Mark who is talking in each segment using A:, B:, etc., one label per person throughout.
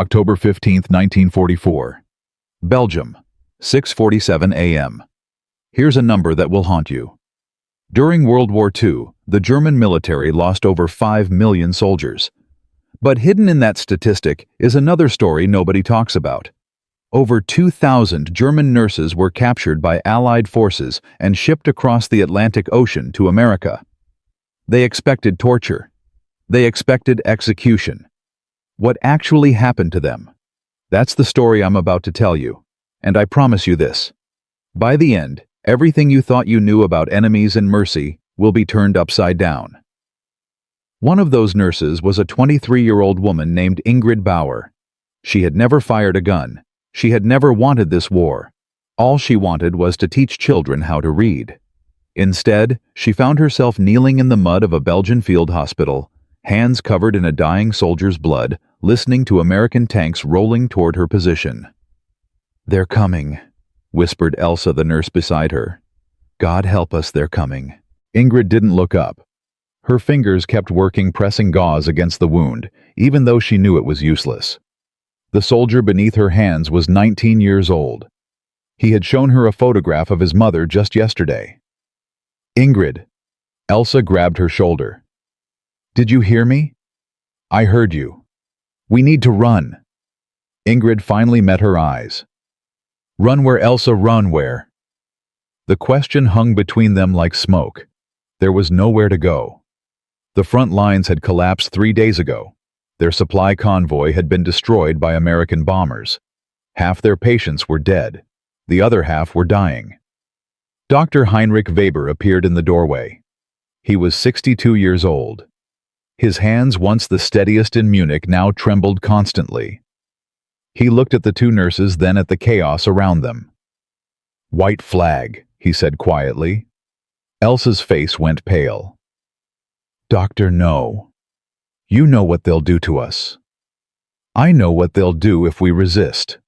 A: October 15, 1944. Belgium, 6:47 a.m. Here's a number that will haunt you. During World War II, the German military lost over 5 million soldiers. But hidden in that statistic is another story nobody talks about. Over 2,000 German nurses were captured by Allied forces and shipped across the Atlantic Ocean to America. They expected torture. They expected execution. What actually happened to them? That's the story I'm about to tell you, and I promise you this. By the end, everything you thought you knew about enemies and mercy will be turned upside down. One of those nurses was a 23-year-old woman named Ingrid Bauer. She had never fired a gun. She had never wanted this war. All she wanted was to teach children how to read. Instead, she found herself kneeling in the mud of a Belgian field hospital, hands covered in a dying soldier's blood, listening to American tanks rolling toward her position. "They're coming," whispered Elsa, the nurse beside her. "God help us, they're coming." Ingrid didn't look up. Her fingers kept working, pressing gauze against the wound, even though she knew it was useless. The soldier beneath her hands was 19 years old. He had shown her a photograph of his mother just yesterday. "Ingrid." Elsa grabbed her shoulder. "Did you hear me?" "I heard you. We need to run." Ingrid finally met her eyes. "Run where, Elsa, run where?" The question hung between them like smoke. There was nowhere to go. The front lines had collapsed 3 days ago. Their supply convoy had been destroyed by American bombers. Half their patients were dead. The other half were dying. Dr. Heinrich Weber appeared in the doorway. He was 62 years old. His hands, once the steadiest in Munich, now trembled constantly. He looked at the two nurses, then at the chaos around them. "White flag," he said quietly. Elsa's face went pale. "Doctor, no. You know what they'll do to us. I know what they'll do if we resist."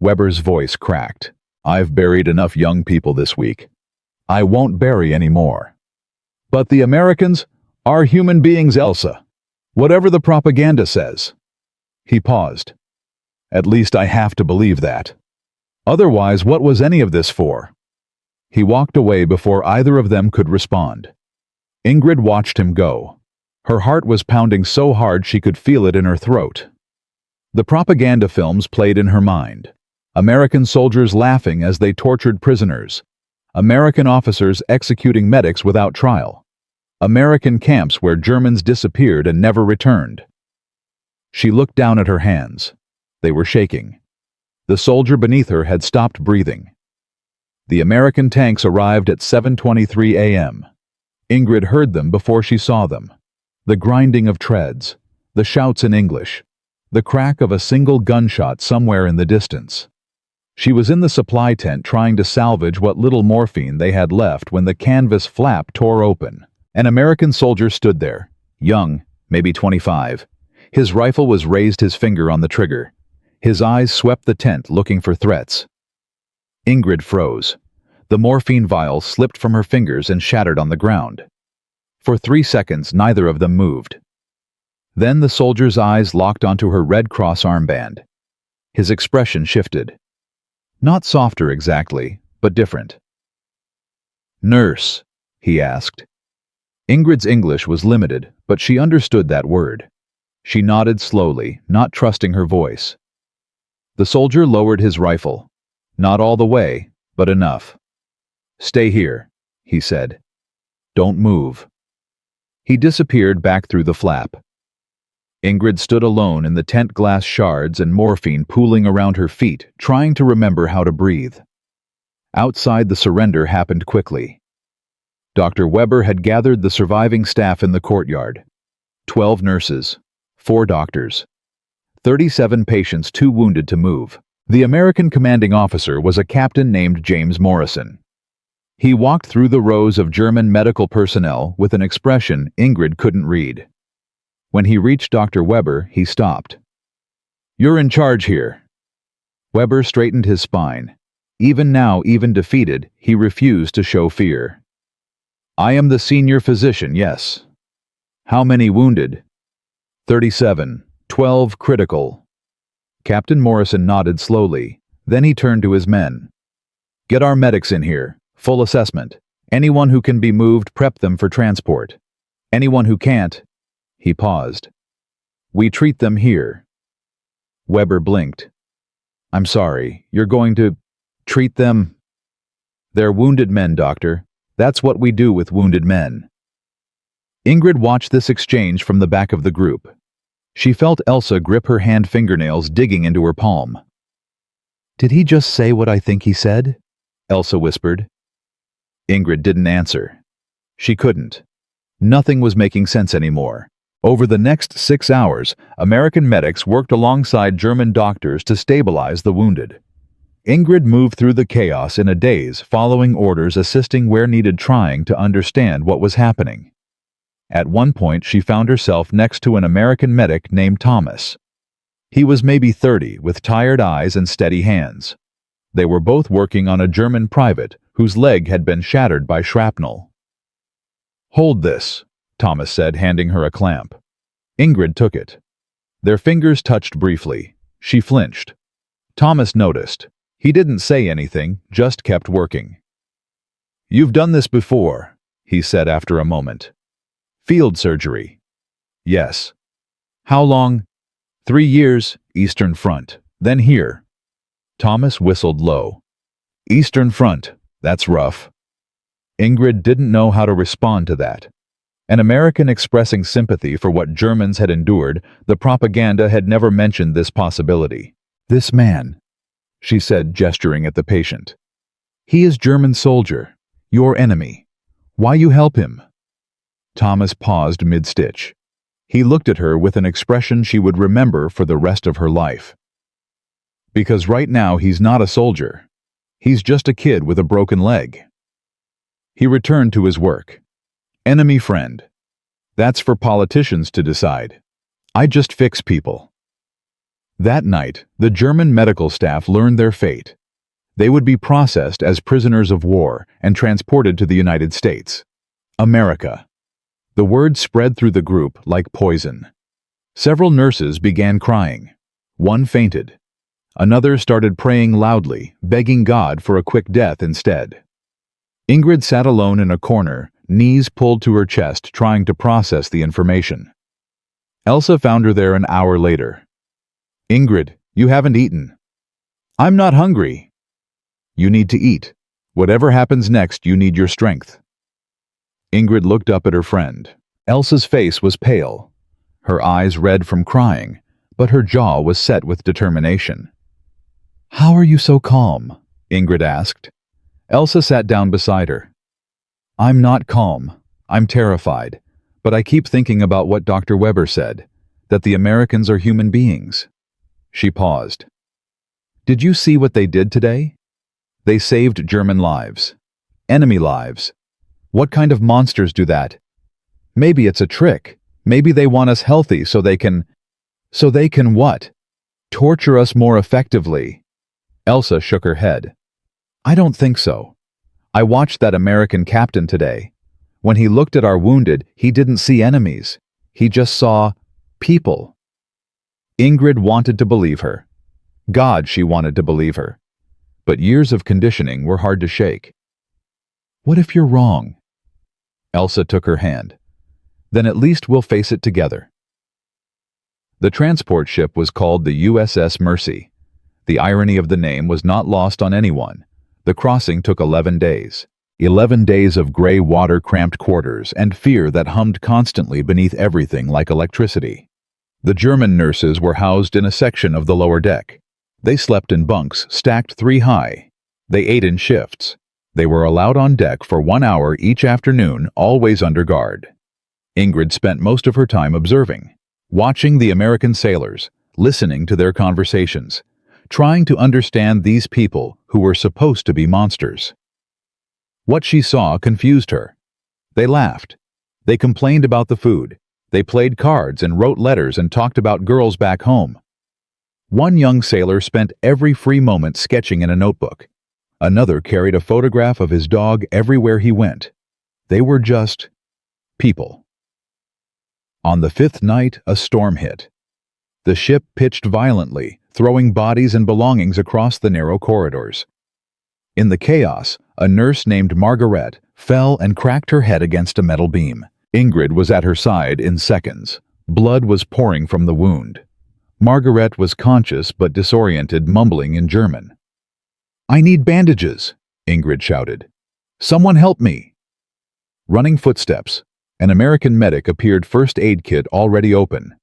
A: Weber's voice cracked. "I've buried enough young people this week. I won't bury any more. But the Americans are human beings, Elsa. Whatever the propaganda says." He paused. "At least I have to believe that. Otherwise, what was any of this for?" He walked away before either of them could respond. Ingrid watched him go. Her heart was pounding so hard she could feel it in her throat. The propaganda films played in her mind. American soldiers laughing as they tortured prisoners. American officers executing medics without trial. American camps where Germans disappeared and never returned. She looked down at her hands. They were shaking. The soldier beneath her had stopped breathing. The American tanks arrived at 7:23 a.m. Ingrid heard them before she saw them. The grinding of treads, the shouts in English, the crack of a single gunshot somewhere in the distance. She was in the supply tent trying to salvage what little morphine they had left when the canvas flap tore open. An American soldier stood there, young, maybe 25. His rifle was raised, his finger on the trigger. His eyes swept the tent looking for threats. Ingrid froze. The morphine vial slipped from her fingers and shattered on the ground. For 3 seconds, neither of them moved. Then the soldier's eyes locked onto her Red Cross armband. His expression shifted. Not softer exactly, but different. "Nurse," he asked. Ingrid's English was limited, but she understood that word. She nodded slowly, not trusting her voice. The soldier lowered his rifle. Not all the way, but enough. "Stay here," he said. "Don't move." He disappeared back through the flap. Ingrid stood alone in the tent, glass shards and morphine pooling around her feet, trying to remember how to breathe. Outside, the surrender happened quickly. Dr. Weber had gathered the surviving staff in the courtyard. 12 nurses, 4 doctors, 37 patients too wounded to move. The American commanding officer was a captain named James Morrison. He walked through the rows of German medical personnel with an expression Ingrid couldn't read. When he reached Dr. Weber, he stopped. "You're in charge here." Weber straightened his spine. Even now, even defeated, he refused to show fear. "I am the senior physician, yes." "How many wounded?" 37, 12 critical. Captain Morrison nodded slowly. Then he turned to his men. Get our medics in here. Full assessment. Anyone who can be moved, prep them for transport. Anyone who can't. He paused. We treat them here. Weber blinked. I'm sorry, you're going to treat them? They're wounded men, Doctor. That's what we do with wounded men. Ingrid watched this exchange from the back of the group. She felt Elsa grip her hand, fingernails digging into her palm. Did he just say what I think he said? Elsa whispered. Ingrid didn't answer. She couldn't. Nothing was making sense anymore. Over the next 6 hours, American medics worked alongside German doctors to stabilize the wounded. Ingrid moved through the chaos in a daze, following orders, assisting where needed, trying to understand what was happening. At one point, she found herself next to an American medic named Thomas. He was maybe 30, with tired eyes and steady hands. They were both working on a German private whose leg had been shattered by shrapnel. Hold this, Thomas said, handing her a clamp. Ingrid took it. Their fingers touched briefly. She flinched. Thomas noticed. He didn't say anything, just kept working. You've done this before, he said after a moment. Field surgery. Yes. How long? 3 years, Eastern Front. Then here. Thomas whistled low. Eastern Front, that's rough. Ingrid didn't know how to respond to that. An American expressing sympathy for what Germans had endured, the propaganda had never mentioned this possibility. This man, she said, gesturing at the patient. He is German soldier, your enemy. Why you help him? Thomas paused mid-stitch. He looked at her with an expression she would remember for the rest of her life. Because right now he's not a soldier. He's just a kid with a broken leg. He returned to his work. Enemy friend. That's for politicians to decide. I just fix people. That night, the German medical staff learned their fate. They would be processed as prisoners of war and transported to the United States. America. The word spread through the group like poison. Several nurses began crying. One fainted. Another started praying loudly, begging God for a quick death instead. Ingrid sat alone in a corner, knees pulled to her chest, trying to process the information. Elsa found her there an hour later. Ingrid, you haven't eaten. I'm not hungry. You need to eat. Whatever happens next, you need your strength. Ingrid looked up at her friend. Elsa's face was pale, her eyes red from crying, but her jaw was set with determination. How are you so calm? Ingrid asked. Elsa sat down beside her. I'm not calm. I'm terrified, but I keep thinking about what Dr. Weber said, that the Americans are human beings. She paused. Did you see what they did today? They saved German lives. Enemy lives. What kind of monsters do that? Maybe it's a trick. Maybe they want us healthy so they can what? Torture us more effectively. Elsa shook her head. I don't think so. I watched that American captain today. When he looked at our wounded, he didn't see enemies. He just saw people. Ingrid wanted to believe her. God, she wanted to believe her. But years of conditioning were hard to shake. What if you're wrong? Elsa took her hand. Then at least we'll face it together. The transport ship was called the USS Mercy. The irony of the name was not lost on anyone. The crossing took 11 days. 11 days of gray water, cramped quarters, and fear that hummed constantly beneath everything like electricity. The German nurses were housed in a section of the lower deck. They slept in bunks stacked 3 high. They ate in shifts. They were allowed on deck for 1 hour each afternoon, always under guard. Ingrid spent most of her time observing, watching the American sailors, listening to their conversations, trying to understand these people who were supposed to be monsters. What she saw confused her. They laughed. They complained about the food. They played cards and wrote letters and talked about girls back home. One young sailor spent every free moment sketching in a notebook. Another carried a photograph of his dog everywhere he went. They were just people. On the 5th night, a storm hit. The ship pitched violently, throwing bodies and belongings across the narrow corridors. In the chaos, a nurse named Margaret fell and cracked her head against a metal beam. Ingrid was at her side in seconds. Blood was pouring from the wound. Margaret was conscious but disoriented, mumbling in German. "I need bandages," Ingrid shouted. "Someone help me." Running footsteps. An American medic appeared, first aid kit already open.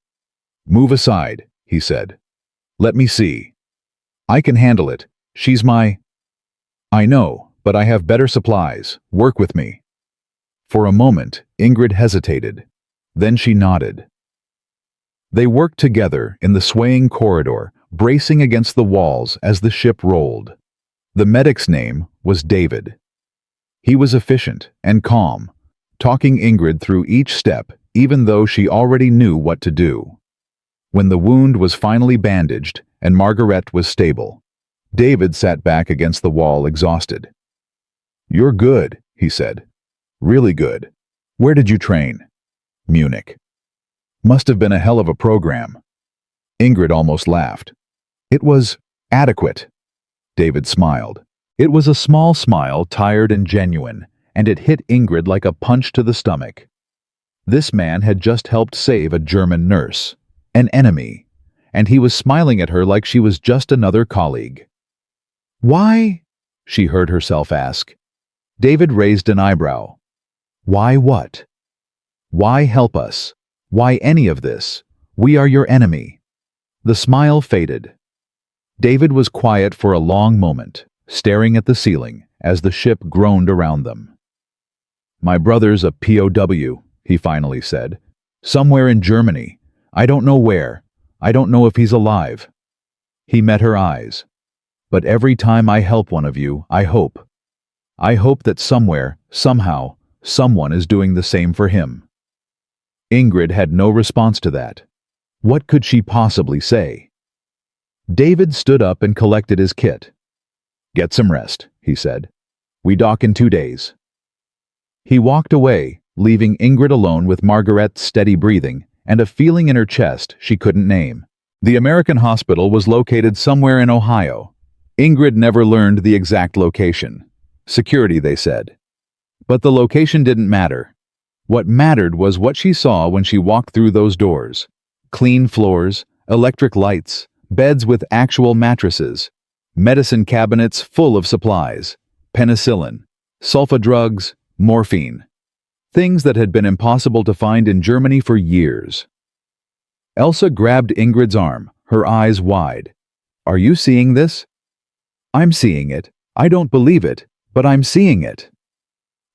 A: "Move aside," he said. "Let me see. I can handle it. She's my—" "I know, but I have better supplies. Work with me." For a moment, Ingrid hesitated. Then she nodded. They worked together in the swaying corridor, bracing against the walls as the ship rolled. The medic's name was David. He was efficient and calm, talking Ingrid through each step, even though she already knew what to do. When the wound was finally bandaged and Margaret was stable, David sat back against the wall, exhausted. "You're good," he said. "Really good. Where did you train?" "Munich." "Must have been a hell of a program." Ingrid almost laughed. "It was adequate." David smiled. It was a small smile, tired and genuine, and it hit Ingrid like a punch to the stomach. This man had just helped save a German nurse, an enemy, and he was smiling at her like she was just another colleague. "Why?" she heard herself ask. David raised an eyebrow. "Why what? Why help us? Why any of this? We are your enemy." The smile faded. David was quiet for a long moment, staring at the ceiling as the ship groaned around them. "My brother's a POW, he finally said. "Somewhere in Germany. I don't know where. I don't know if he's alive." He met her eyes. "But every time I help one of you, I hope. I hope that somewhere, somehow, someone is doing the same for him." Ingrid had no response to that. What could she possibly say? David stood up and collected his kit. "Get some rest," he said. "We dock in 2 days." He walked away, leaving Ingrid alone with Margaret's steady breathing and a feeling in her chest she couldn't name. The American hospital was located somewhere in Ohio. Ingrid never learned the exact location. Security, they said. But the location didn't matter. What mattered was what she saw when she walked through those doors. Clean floors, electric lights, beds with actual mattresses, medicine cabinets full of supplies, penicillin, sulfa drugs, morphine. Things that had been impossible to find in Germany for years. Elsa grabbed Ingrid's arm, her eyes wide. "Are you seeing this?" "I'm seeing it. I don't believe it, but I'm seeing it."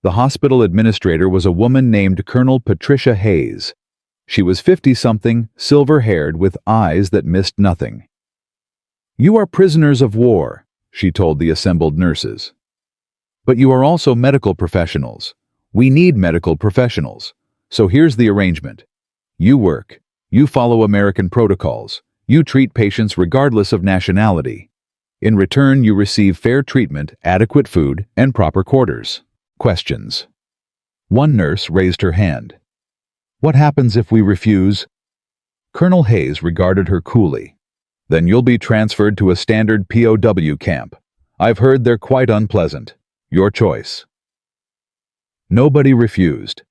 A: The hospital administrator was a woman named Colonel Patricia Hayes. She was 50-something, silver-haired, with eyes that missed nothing. "You are prisoners of war," she told the assembled nurses. "But you are also medical professionals. We need medical professionals. So here's the arrangement. You work. You follow American protocols. You treat patients regardless of nationality. In return, you receive fair treatment, adequate food, and proper quarters." Questions. One nurse raised her hand. "What happens if we refuse?" Colonel Hayes regarded her coolly. "Then you'll be transferred to a standard POW camp. I've heard they're quite unpleasant. Your choice." Nobody refused.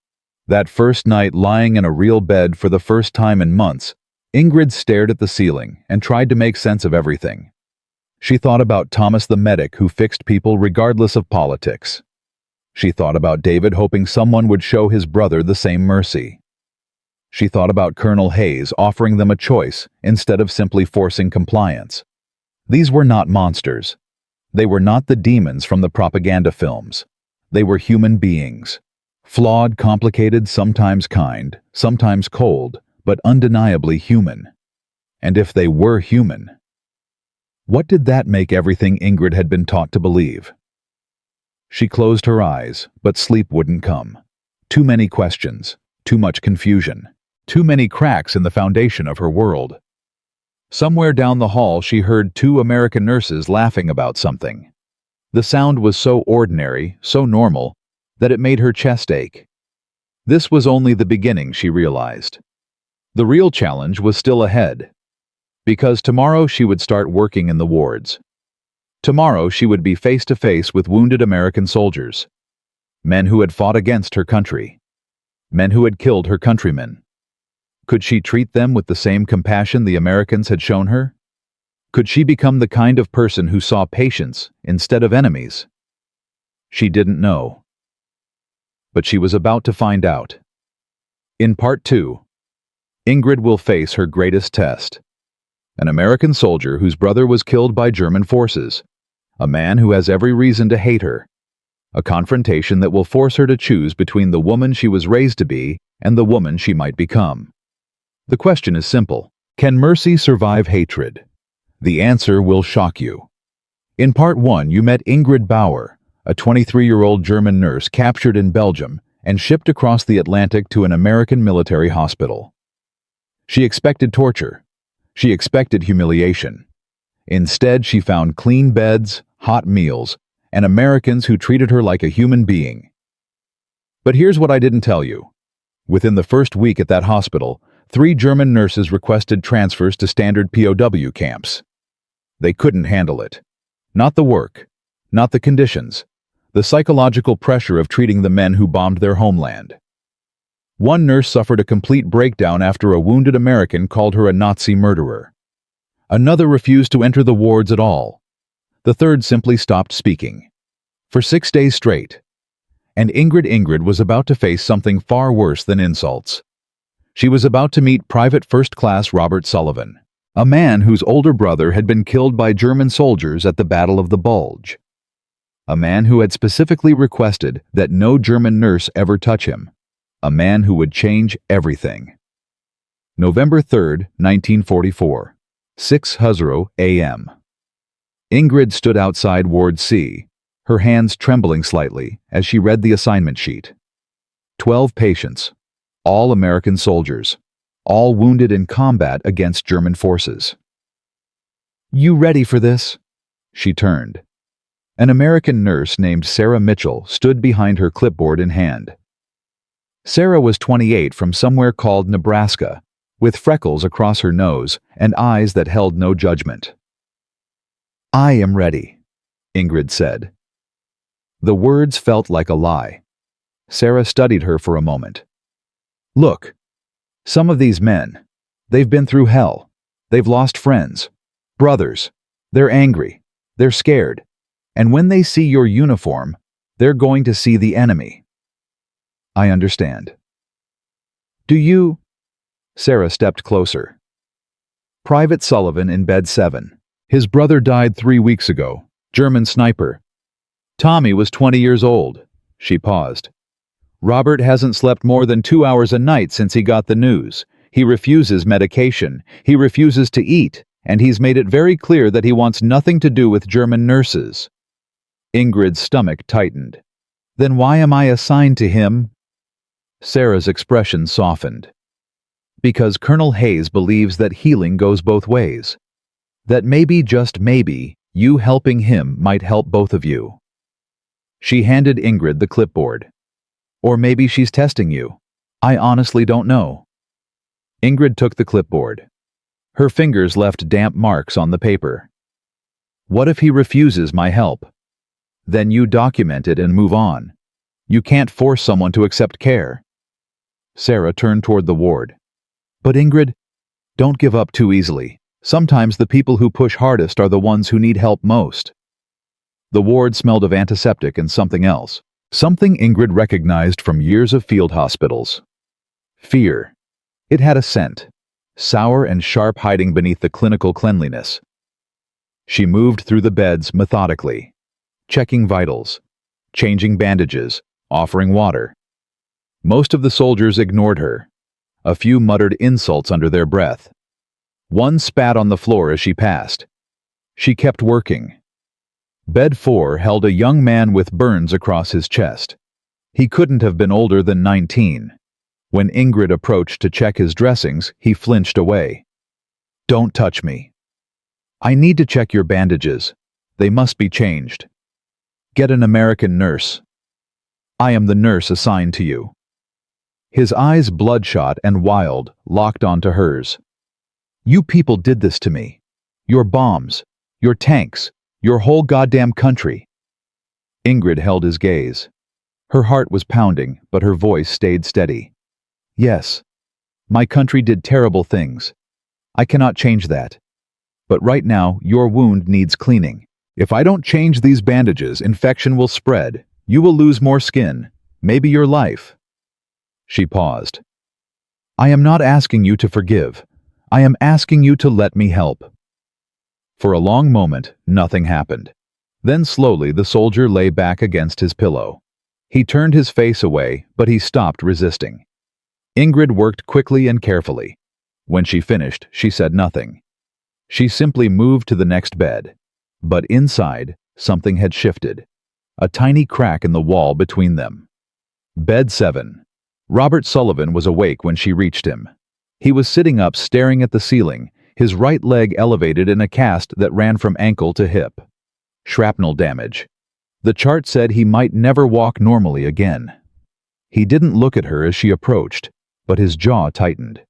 A: That first night, lying in a real bed for the first time in months, Ingrid stared at the ceiling and tried to make sense of everything. She thought about Thomas the medic who fixed people regardless of politics. She thought about David hoping someone would show his brother the same mercy. She thought about Colonel Hayes offering them a choice instead of simply forcing compliance. These were not monsters. They were not the demons from the propaganda films. They were human beings. Flawed, complicated, sometimes kind, sometimes cold, but undeniably human. And if they were human, what did that make everything Ingrid had been taught to believe? She closed her eyes, but sleep wouldn't come. Too many questions, too much confusion, too many cracks in the foundation of her world. Somewhere down the hall she heard 2 American nurses laughing about something. The sound was so ordinary, so normal, that it made her chest ache. This was only the beginning, she realized. The real challenge was still ahead. Because tomorrow she would start working in the wards. Tomorrow she would be face to face with wounded American soldiers, men who had fought against her country, men who had killed her countrymen. Could she treat them with the same compassion the Americans had shown her? Could she become the kind of person who saw patients instead of enemies? She didn't know. But she was about to find out. In Part 2, Ingrid will face her greatest test. An American soldier whose brother was killed by German forces. A man who has every reason to hate her. A confrontation that will force her to choose between the woman she was raised to be and the woman she might become. The question is simple. Can mercy survive hatred? The answer will shock you. In Part 1, you met Ingrid Bauer, a 23-year-old German nurse captured in Belgium and shipped across the Atlantic to an American military hospital. She expected torture. She expected humiliation. Instead, she found clean beds, hot meals, and Americans who treated her like a human being. But here's what I didn't tell you. Within the first week at that hospital, 3 German nurses requested transfers to standard POW camps. They couldn't handle it. Not the work, not the conditions, the psychological pressure of treating the men who bombed their homeland. One nurse suffered a complete breakdown after a wounded American called her a Nazi murderer. Another refused to enter the wards at all. The third simply stopped speaking. For 6 days straight. And Ingrid was about to face something far worse than insults. She was about to meet Private First Class Robert Sullivan, a man whose older brother had been killed by German soldiers at the Battle of the Bulge. A man who had specifically requested that no German nurse ever touch him. A man who would change everything. November 3rd, 1944, 6:00 a.m. Ingrid stood outside Ward C, her hands trembling slightly as she read the assignment sheet. 12 patients, all American soldiers, all wounded in combat against German forces. "You ready for this?" She turned. An American nurse named Sarah Mitchell stood behind her clipboard in hand. Sarah was 28 from somewhere called Nebraska, with freckles across her nose and eyes that held no judgment. "I am ready," Ingrid said. The words felt like a lie. Sarah studied her for a moment. "Look, some of these men, they've been through hell. They've lost friends, brothers. They're angry. They're scared. And when they see your uniform, they're going to see the enemy." "I understand." "Do you—" Sarah stepped closer. "Private Sullivan in bed 7. His brother died 3 weeks ago. German sniper. Tommy was 20 years old." She paused. "Robert hasn't slept more than 2 hours a night since he got the news. He refuses medication. He refuses to eat. And he's made it very clear that he wants nothing to do with German nurses." Ingrid's stomach tightened. "Then why am I assigned to him?" Sarah's expression softened. "Because Colonel Hayes believes that healing goes both ways. That maybe, just maybe, you helping him might help both of you." She handed Ingrid the clipboard. "Or maybe she's testing you. I honestly don't know." Ingrid took the clipboard. Her fingers left damp marks on the paper. "What if he refuses my help? Then you document it and move on. You can't force someone to accept care." Sarah turned toward the ward. "But Ingrid, don't give up too easily. Sometimes the people who push hardest are the ones who need help most." The ward smelled of antiseptic and something else. Something Ingrid recognized from years of field hospitals. Fear. It had a scent, sour and sharp, hiding beneath the clinical cleanliness. She moved through the beds methodically, checking vitals, changing bandages, offering water. Most of the soldiers ignored her. A few muttered insults under their breath. One spat on the floor as she passed. She kept working. Bed 4 held a young man with burns across his chest. He couldn't have been older than 19. When Ingrid approached to check his dressings, he flinched away. "Don't touch me. I need to check your bandages. They must be changed. Get an American nurse. I am the nurse assigned to you." His eyes, bloodshot and wild, locked onto hers. You people did this to me. Your bombs, your tanks, your whole goddamn country. Ingrid held his gaze. Her heart was pounding, but her voice stayed steady. Yes, my country did terrible things. I cannot change that. But right now, your wound needs cleaning. If I don't change these bandages, infection will spread. You will lose more skin, maybe your life. She paused. I am not asking you to forgive. I am asking you to let me help. For a long moment, nothing happened. Then slowly the soldier lay back against his pillow. He turned his face away, but he stopped resisting. Ingrid worked quickly and carefully. When she finished, she said nothing. She simply moved to the next bed. But inside, something had shifted. A tiny crack in the wall between them. Bed 7. Robert Sullivan was awake when she reached him. He was sitting up staring at the ceiling, his right leg elevated in a cast that ran from ankle to hip. Shrapnel damage. The chart said he might never walk normally again. He didn't look at her as she approached, but his jaw tightened.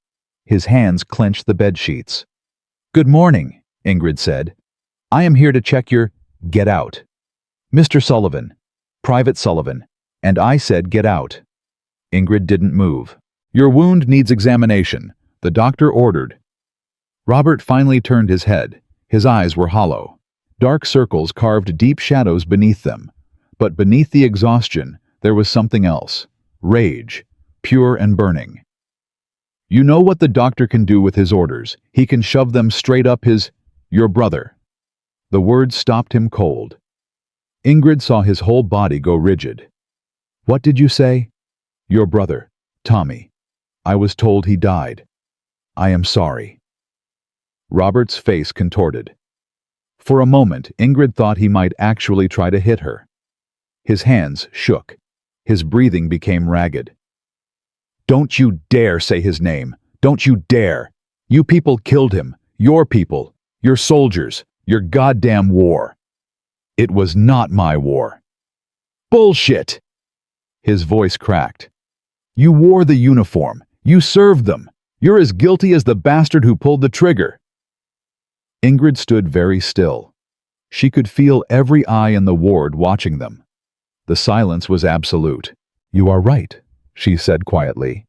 A: His hands clenched the bed sheets. Good morning, Ingrid said. I am here to check your... Get out. Mr. Sullivan. Private Sullivan. And I said get out. Ingrid didn't move. Your wound needs examination. The doctor ordered. Robert finally turned his head. His eyes were hollow. Dark circles carved deep shadows beneath them. But beneath the exhaustion, there was something else. Rage. Pure and burning. You know what the doctor can do with his orders. He can shove them straight up his... Your brother. The words stopped him cold. Ingrid saw his whole body go rigid. What did you say? Your brother, Tommy. I was told he died. I am sorry. Robert's face contorted. For a moment, Ingrid thought he might actually try to hit her. His hands shook. His breathing became ragged. Don't you dare say his name. Don't you dare. You people killed him. Your people. Your soldiers. Your goddamn war. It was not my war. Bullshit! His voice cracked. You wore the uniform. You served them. You're as guilty as the bastard who pulled the trigger. Ingrid stood very still. She could feel every eye in the ward watching them. The silence was absolute. You are right, she said quietly.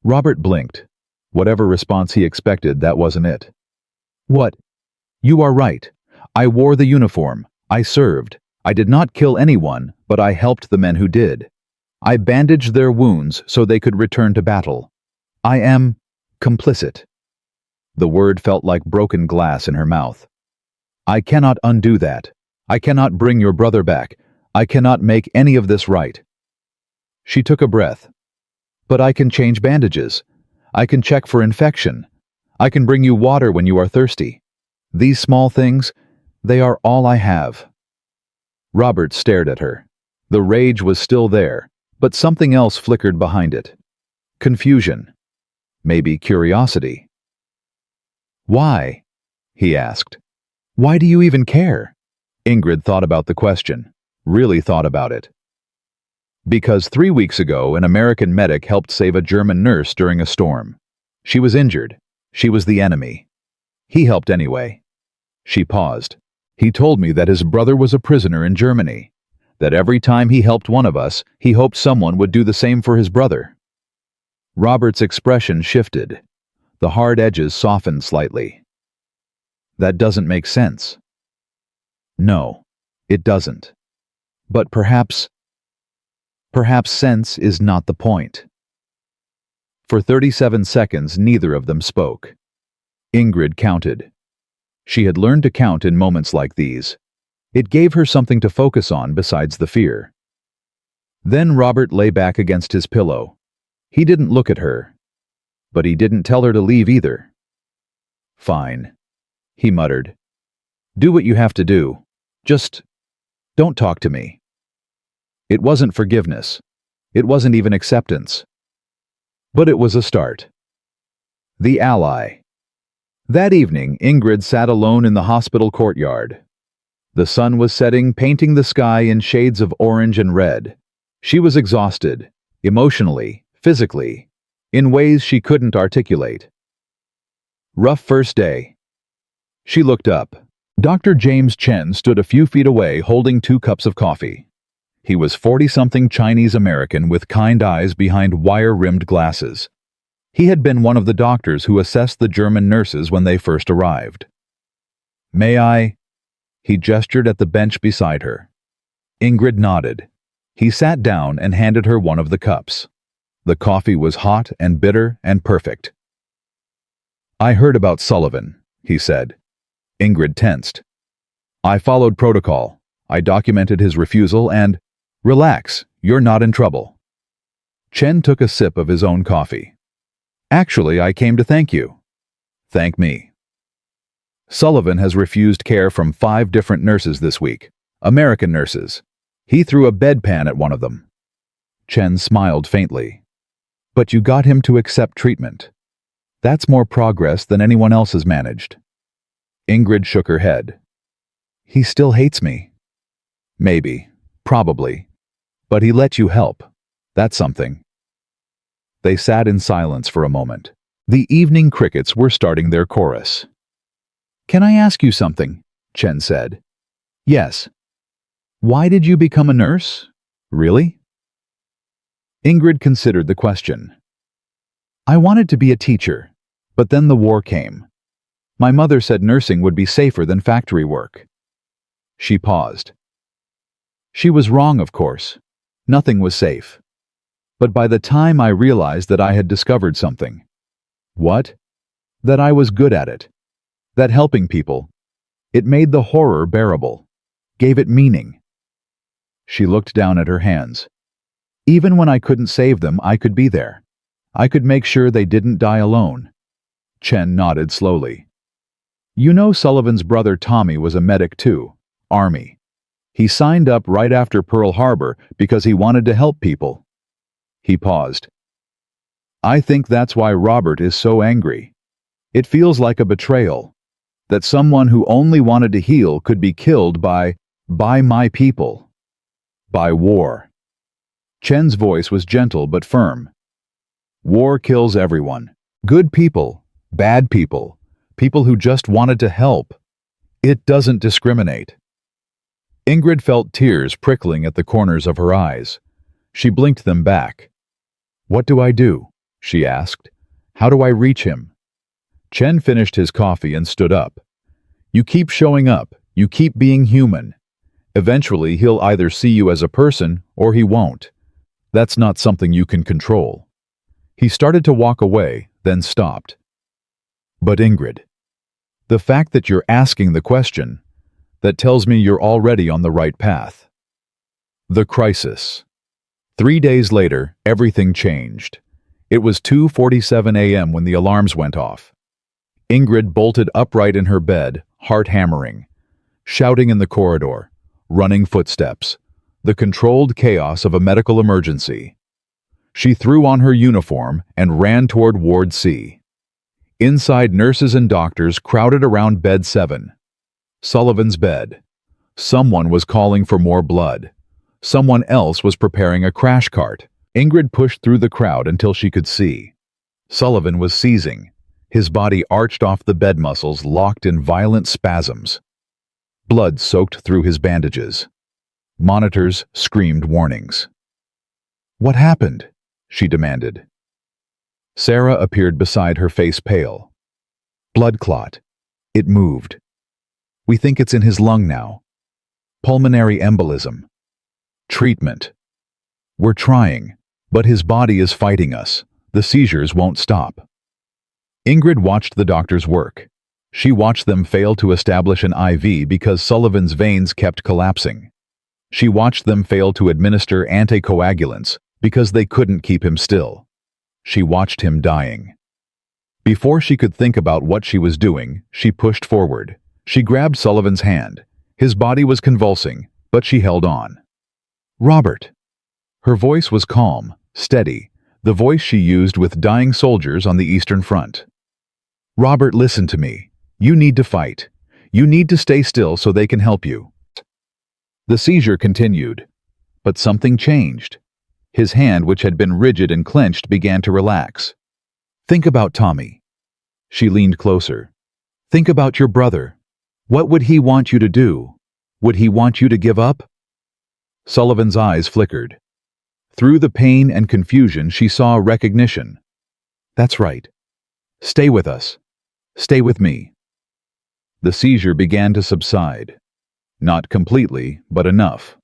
A: Robert blinked. Whatever response he expected, that wasn't it. What? You are right. I wore the uniform. I served. I did not kill anyone, but I helped the men who did. I bandaged their wounds so they could return to battle. I am complicit. The word felt like broken glass in her mouth. I cannot undo that. I cannot bring your brother back. I cannot make any of this right. She took a breath. But I can change bandages. I can check for infection. I can bring you water when you are thirsty. These small things, they are all I have. Robert stared at her. The rage was still there, but something else flickered behind it. Confusion. Maybe curiosity. Why? He asked. Why do you even care? Ingrid thought about the question. Really thought about it. Because 3 weeks ago, an American medic helped save a German nurse during a storm. She was injured. She was the enemy. He helped anyway. She paused. He told me that his brother was a prisoner in Germany, that every time he helped one of us, he hoped someone would do the same for his brother. Robert's expression shifted. The hard edges softened slightly. That doesn't make sense. No, it doesn't. But perhaps sense is not the point. For 37 seconds, neither of them spoke. Ingrid counted. She had learned to count in moments like these. It gave her something to focus on besides the fear. Then Robert lay back against his pillow. He didn't look at her. But he didn't tell her to leave either. Fine, he muttered. Do what you have to do. Just don't talk to me. It wasn't forgiveness. It wasn't even acceptance. But it was a start. The ally. That evening, Ingrid sat alone in the hospital courtyard. The sun was setting, painting the sky in shades of orange and red. She was exhausted, emotionally, physically, in ways she couldn't articulate. Rough first day. She looked up. Dr. James Chen stood a few feet away holding 2 cups of coffee. He was 40-something Chinese-American with kind eyes behind wire-rimmed glasses. He had been one of the doctors who assessed the German nurses when they first arrived. "May I?" He gestured at the bench beside her. Ingrid nodded. He sat down and handed her one of the cups. The coffee was hot and bitter and perfect. "I heard about Sullivan," he said. Ingrid tensed. "I followed protocol. I documented his refusal and— Relax, you're not in trouble." Chen took a sip of his own coffee. "Actually, I came to thank you." "Thank me." "Sullivan has refused care from 5 different nurses this week. American nurses. He threw a bedpan at one of them." Chen smiled faintly. "But you got him to accept treatment. That's more progress than anyone else has managed." Ingrid shook her head. "He still hates me." "Maybe. Probably. But he let you help. That's something." They sat in silence for a moment. The evening crickets were starting their chorus. "Can I ask you something?" Chen said. "Yes." "Why did you become a nurse? Really?" Ingrid considered the question. "I wanted to be a teacher, but then the war came. My mother said nursing would be safer than factory work." She paused. She was wrong, of course. Nothing was safe. But by the time I realized that I had discovered something. What? That I was good at it. That helping people. It made the horror bearable. Gave it meaning. She looked down at her hands. Even when I couldn't save them, I could be there. I could make sure they didn't die alone. Chen nodded slowly. "You know Sullivan's brother Tommy was a medic too. Army. He signed up right after Pearl Harbor because he wanted to help people." He paused. "I think that's why Robert is so angry. It feels like a betrayal. That someone who only wanted to heal could be killed by my people. By war." Chen's voice was gentle but firm. "War kills everyone. Good people, bad people, people who just wanted to help. It doesn't discriminate." Ingrid felt tears prickling at the corners of her eyes. She blinked them back. "What do I do?" she asked. "How do I reach him?" Chen finished his coffee and stood up. "You keep showing up. You keep being human. Eventually, he'll either see you as a person or he won't. That's not something you can control." He started to walk away, then stopped. "But Ingrid, the fact that you're asking the question, that tells me you're already on the right path." The crisis. 3 days later, everything changed. It was 2:47 a.m. when the alarms went off. Ingrid bolted upright in her bed, heart hammering, shouting in the corridor, running footsteps, the controlled chaos of a medical emergency. She threw on her uniform and ran toward Ward C. Inside, nurses and doctors crowded around bed 7. Sullivan's bed. Someone was calling for more blood. Someone else was preparing a crash cart. Ingrid pushed through the crowd until she could see. Sullivan was seizing. His body arched off the bed muscles, locked in violent spasms. Blood soaked through his bandages. Monitors screamed warnings. "What happened?" she demanded. Sarah appeared beside her, face pale. "Blood clot. It moved. We think it's in his lung now. Pulmonary embolism. Treatment. We're trying, but his body is fighting us. The seizures won't stop." Ingrid watched the doctors work. She watched them fail to establish an IV because Sullivan's veins kept collapsing. She watched them fail to administer anticoagulants because they couldn't keep him still. She watched him dying. Before she could think about what she was doing, she pushed forward. She grabbed Sullivan's hand. His body was convulsing, but she held on. "Robert." Her voice was calm, steady, the voice she used with dying soldiers on the Eastern Front. "Robert, listen to me. You need to fight. You need to stay still so they can help you." The seizure continued, but something changed. His hand, which had been rigid and clenched, began to relax. "Think about Tommy." She leaned closer. Think about your brother. What would he want you to do? Would he want you to give up? Sullivan's eyes flickered. Through the pain and confusion, she saw recognition. That's right. Stay with us. Stay with me. The seizure began to subside. Not completely, but enough.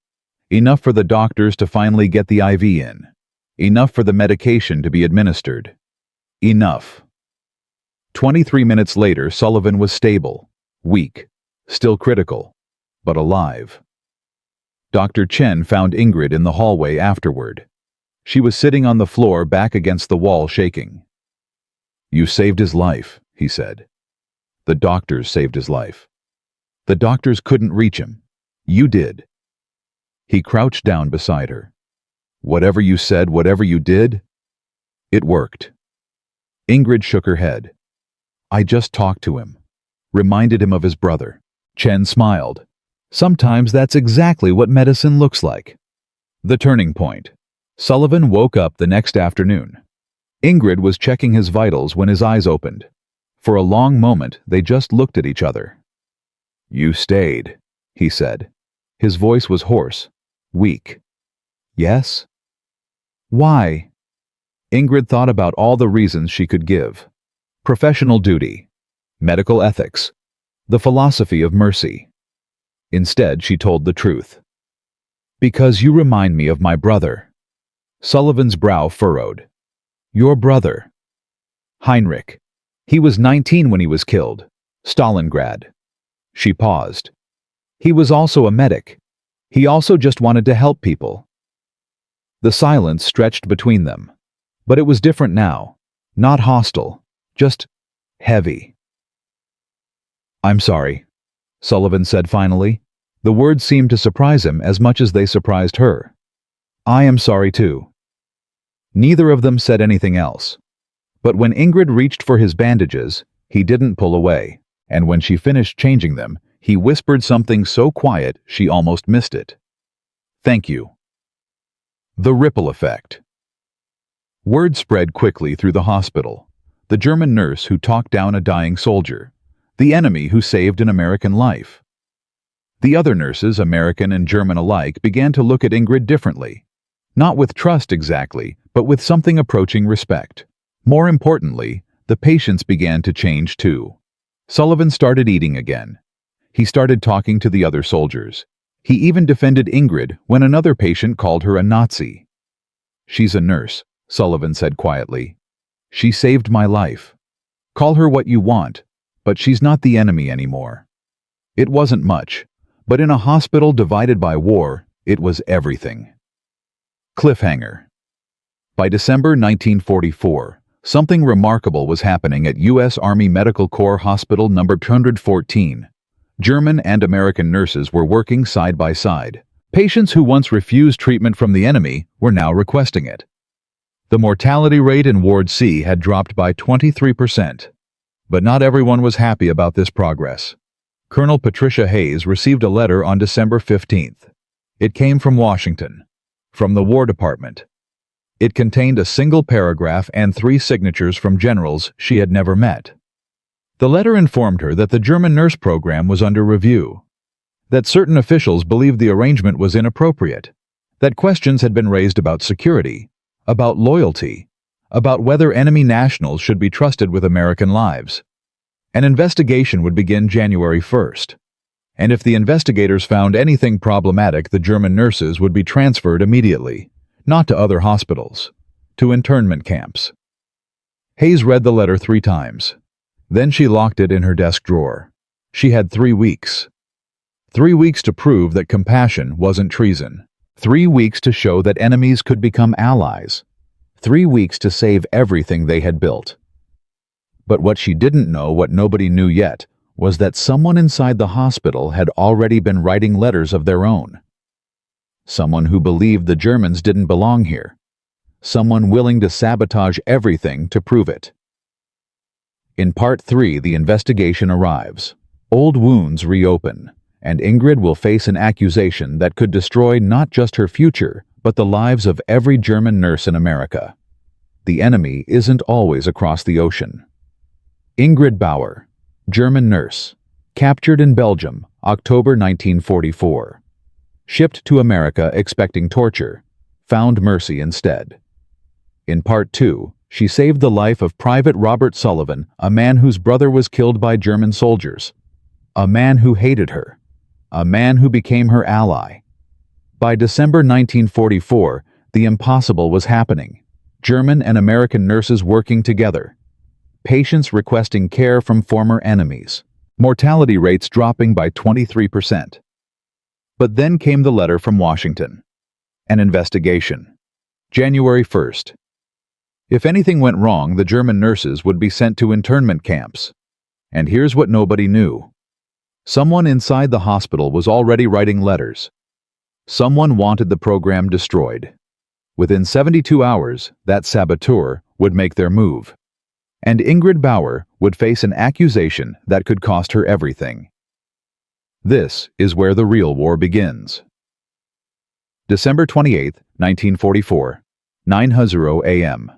A: Enough for the doctors to finally get the IV in. Enough for the medication to be administered. Enough. 23 minutes later, Sullivan was stable, weak, still critical, but alive. Dr. Chen found Ingrid in the hallway afterward. She was sitting on the floor, back against the wall, shaking. You saved his life, he said. The doctors saved his life. The doctors couldn't reach him. You did. He crouched down beside her. Whatever you said, whatever you did, it worked. Ingrid shook her head. I just talked to him. Reminded him of his brother. Chen smiled. Sometimes that's exactly what medicine looks like. The turning point. Sullivan woke up the next afternoon. Ingrid was checking his vitals when his eyes opened. For a long moment, they just looked at each other. You stayed, he said. His voice was hoarse, weak. Yes? Why? Ingrid thought about all the reasons she could give. Professional duty, medical ethics, the philosophy of mercy. Instead, she told the truth. Because you remind me of my brother. Sullivan's brow furrowed. Your brother. Heinrich. He was 19 when he was killed. Stalingrad. She paused. He was also a medic. He also just wanted to help people. The silence stretched between them. But it was different now. Not hostile. Just heavy. I'm sorry, Sullivan said finally. The words seemed to surprise him as much as they surprised her. I am sorry too. Neither of them said anything else. But when Ingrid reached for his bandages, he didn't pull away, and when she finished changing them, he whispered something so quiet she almost missed it. Thank you. The ripple effect. Word spread quickly through the hospital. The German nurse who talked down a dying soldier. The enemy who saved an American life. The other nurses, American and German alike, began to look at Ingrid differently. Not with trust exactly, but with something approaching respect. More importantly, the patients began to change too. Sullivan started eating again. He started talking to the other soldiers. He even defended Ingrid when another patient called her a Nazi. She's a nurse, Sullivan said quietly. She saved my life. Call her what you want, but she's not the enemy anymore. It wasn't much, but in a hospital divided by war, it was everything. Cliffhanger. By December 1944, something remarkable was happening at U.S. Army Medical Corps Hospital No. 214. German and American nurses were working side by side. Patients who once refused treatment from the enemy were now requesting it. The mortality rate in Ward C had dropped by 23%. But not everyone was happy about this progress. Colonel Patricia Hayes received a letter on December 15th. It came from Washington, from the War Department. It contained a single paragraph and 3 signatures from generals she had never met. The letter informed her that the German nurse program was under review, that certain officials believed the arrangement was inappropriate, that questions had been raised about security, about loyalty, about whether enemy nationals should be trusted with American lives. An investigation would begin January 1st, and if the investigators found anything problematic, the German nurses would be transferred immediately, not to other hospitals, to internment camps. Hayes read the letter 3 times. Then she locked it in her desk drawer. She had 3 weeks. 3 weeks to prove that compassion wasn't treason. 3 weeks to show that enemies could become allies. 3 weeks to save everything they had built. But what she didn't know, what nobody knew yet, was that someone inside the hospital had already been writing letters of their own. Someone who believed the Germans didn't belong here. Someone willing to sabotage everything to prove it. In Part 3, the investigation arrives. Old wounds reopen, and Ingrid will face an accusation that could destroy not just her future, but the lives of every German nurse in America. The enemy isn't always across the ocean. Ingrid Bauer, German nurse, captured in Belgium, October 1944. Shipped to America expecting torture, found mercy instead. In Part 2, she saved the life of Private Robert Sullivan, a man whose brother was killed by German soldiers. A man who hated her. A man who became her ally. By December 1944, the impossible was happening. German and American nurses working together. Patients requesting care from former enemies. Mortality rates dropping by 23%. But then came the letter from Washington. An investigation. January 1st. If anything went wrong, the German nurses would be sent to internment camps. And here's what nobody knew. Someone inside the hospital was already writing letters. Someone wanted the program destroyed. Within 72 hours, that saboteur would make their move. And Ingrid Bauer would face an accusation that could cost her everything. This is where the real war begins. December 28, 1944, 9:00 a.m.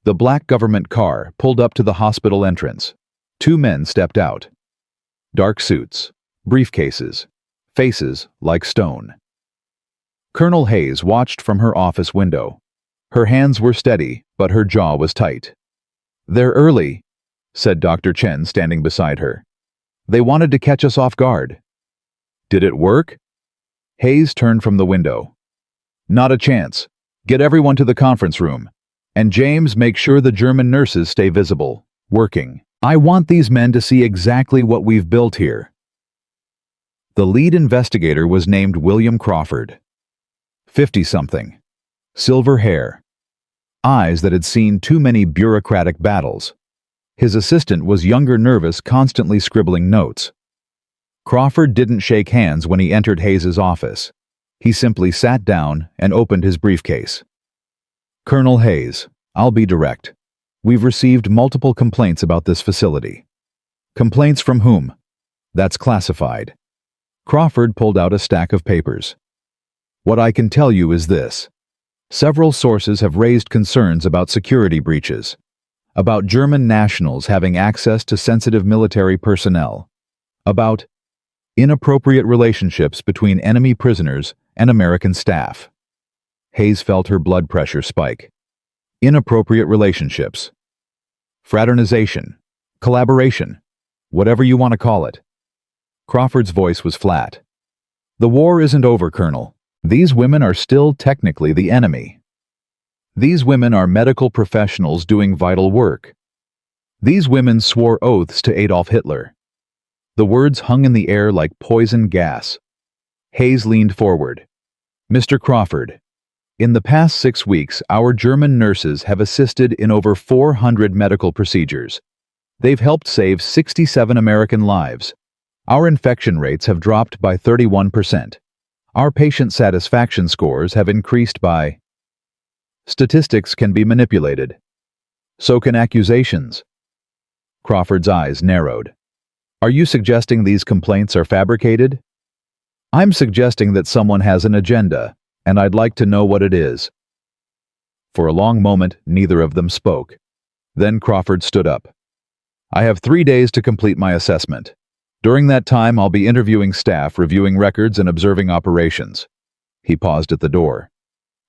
A: The black government car pulled up to the hospital entrance. Two men stepped out. Dark suits, briefcases, faces like stone. Colonel Hayes watched from her office window. Her hands were steady, but her jaw was tight. "They're early," said Dr. Chen standing beside her. "They wanted to catch us off guard." "Did it work?" Hayes turned from the window. "Not a chance. Get everyone to the conference room. And James, make sure the German nurses stay visible, working. I want these men to see exactly what we've built here." The lead investigator was named William Crawford. 50-something. Silver hair. Eyes that had seen too many bureaucratic battles. His assistant was younger, nervous, constantly scribbling notes. Crawford didn't shake hands when he entered Hayes's office. He simply sat down and opened his briefcase. "Colonel Hayes, I'll be direct. We've received multiple complaints about this facility." "Complaints from whom?" "That's classified." Crawford pulled out a stack of papers. "What I can tell you is this. Several sources have raised concerns about security breaches, about German nationals having access to sensitive military personnel, about inappropriate relationships between enemy prisoners and American staff." Hayes felt her blood pressure spike. Inappropriate relationships. Fraternization. Collaboration. Whatever you want to call it. Crawford's voice was flat. "The war isn't over, Colonel. These women are still technically the enemy. These women are medical professionals doing vital work. These women swore oaths to Adolf Hitler." The words hung in the air like poison gas. Hayes leaned forward. "Mr. Crawford, in the past 6 weeks, our German nurses have assisted in over 400 medical procedures. They've helped save 67 American lives. Our infection rates have dropped by 31%. Our patient satisfaction scores have increased by..." Statistics can be manipulated. So can accusations. Crawford's eyes narrowed. "Are you suggesting these complaints are fabricated?" "I'm suggesting that someone has an agenda, and I'd like to know what it is." For a long moment, neither of them spoke. Then Crawford stood up. "I have 3 days to complete my assessment. During that time, I'll be interviewing staff, reviewing records, and observing operations." He paused at the door.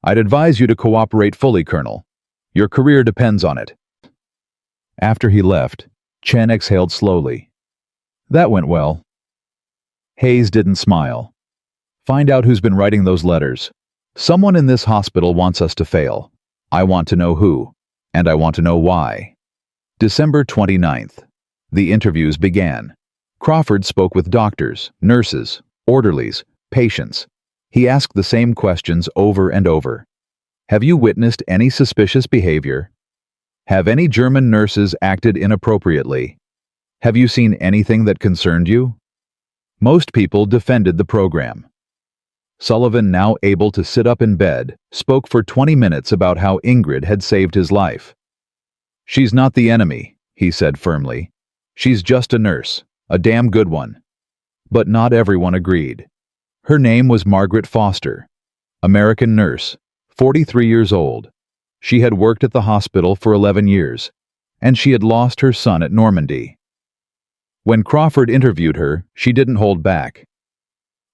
A: "I'd advise you to cooperate fully, Colonel. Your career depends on it." After he left, Chen exhaled slowly. "That went well." Hayes didn't smile. "Find out who's been writing those letters. Someone in this hospital wants us to fail. I want to know who, and I want to know why." December 29th. The interviews began. Crawford spoke with doctors, nurses, orderlies, patients. He asked the same questions over and over. "Have you witnessed any suspicious behavior? Have any German nurses acted inappropriately? Have you seen anything that concerned you?" Most people defended the program. Sullivan, now able to sit up in bed, spoke for 20 minutes about how Ingrid had saved his life. "She's not the enemy," he said firmly. "She's just a nurse. A damn good one." But not everyone agreed. Her name was Margaret Foster, American nurse, 43 years old. She had worked at the hospital for 11 years, and she had lost her son at Normandy. When Crawford interviewed her, she didn't hold back.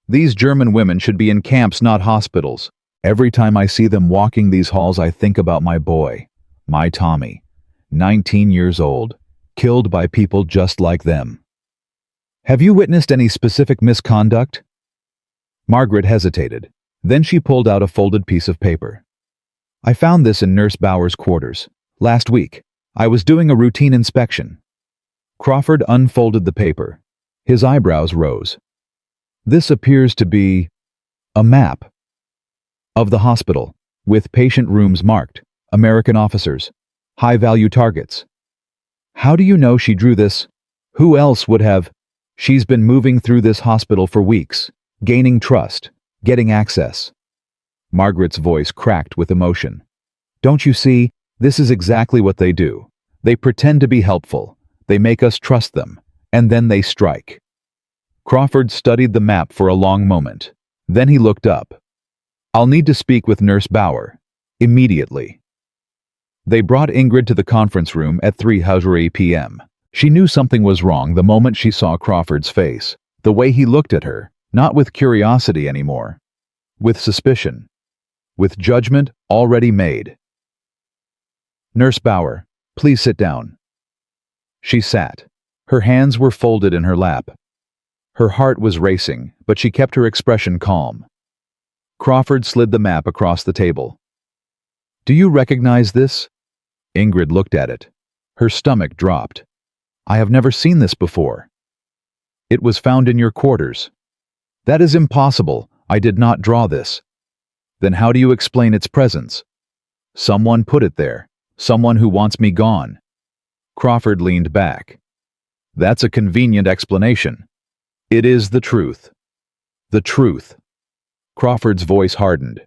A: These German women should be in camps, not hospitals. Every time I see them walking these halls, I think about my boy, my Tommy, 19 years old, killed by people just like them. Have you witnessed any specific misconduct? Margaret hesitated. Then she pulled out a folded piece of paper. I found this in Nurse Bauer's quarters. Last week, I was doing a routine inspection. Crawford unfolded the paper. His eyebrows rose. This appears to be a map of the hospital, with patient rooms marked, American officers, high-value targets. How do you know she drew this? Who else would have? She's been moving through this hospital for weeks, gaining trust, getting access. Margaret's voice cracked with emotion. Don't you see? This is exactly what they do. They pretend to be helpful. They make us trust them, and then they strike. Crawford studied the map for a long moment. Then he looked up. I'll need to speak with Nurse Bauer. Immediately. They brought Ingrid to the conference room at 3:00 p.m. She knew something was wrong the moment she saw Crawford's face, the way he looked at her, not with curiosity anymore, with suspicion, with judgment already made. Nurse Bauer, please sit down. She sat. Her hands were folded in her lap. Her heart was racing, but she kept her expression calm. Crawford slid the map across the table. Do you recognize this? Ingrid looked at it. Her stomach dropped. I have never seen this before. It was found in your quarters. That is impossible. I did not draw this. Then how do you explain its presence? Someone put it there. Someone who wants me gone. Crawford leaned back. That's a convenient explanation. It is the truth. The truth. Crawford's voice hardened.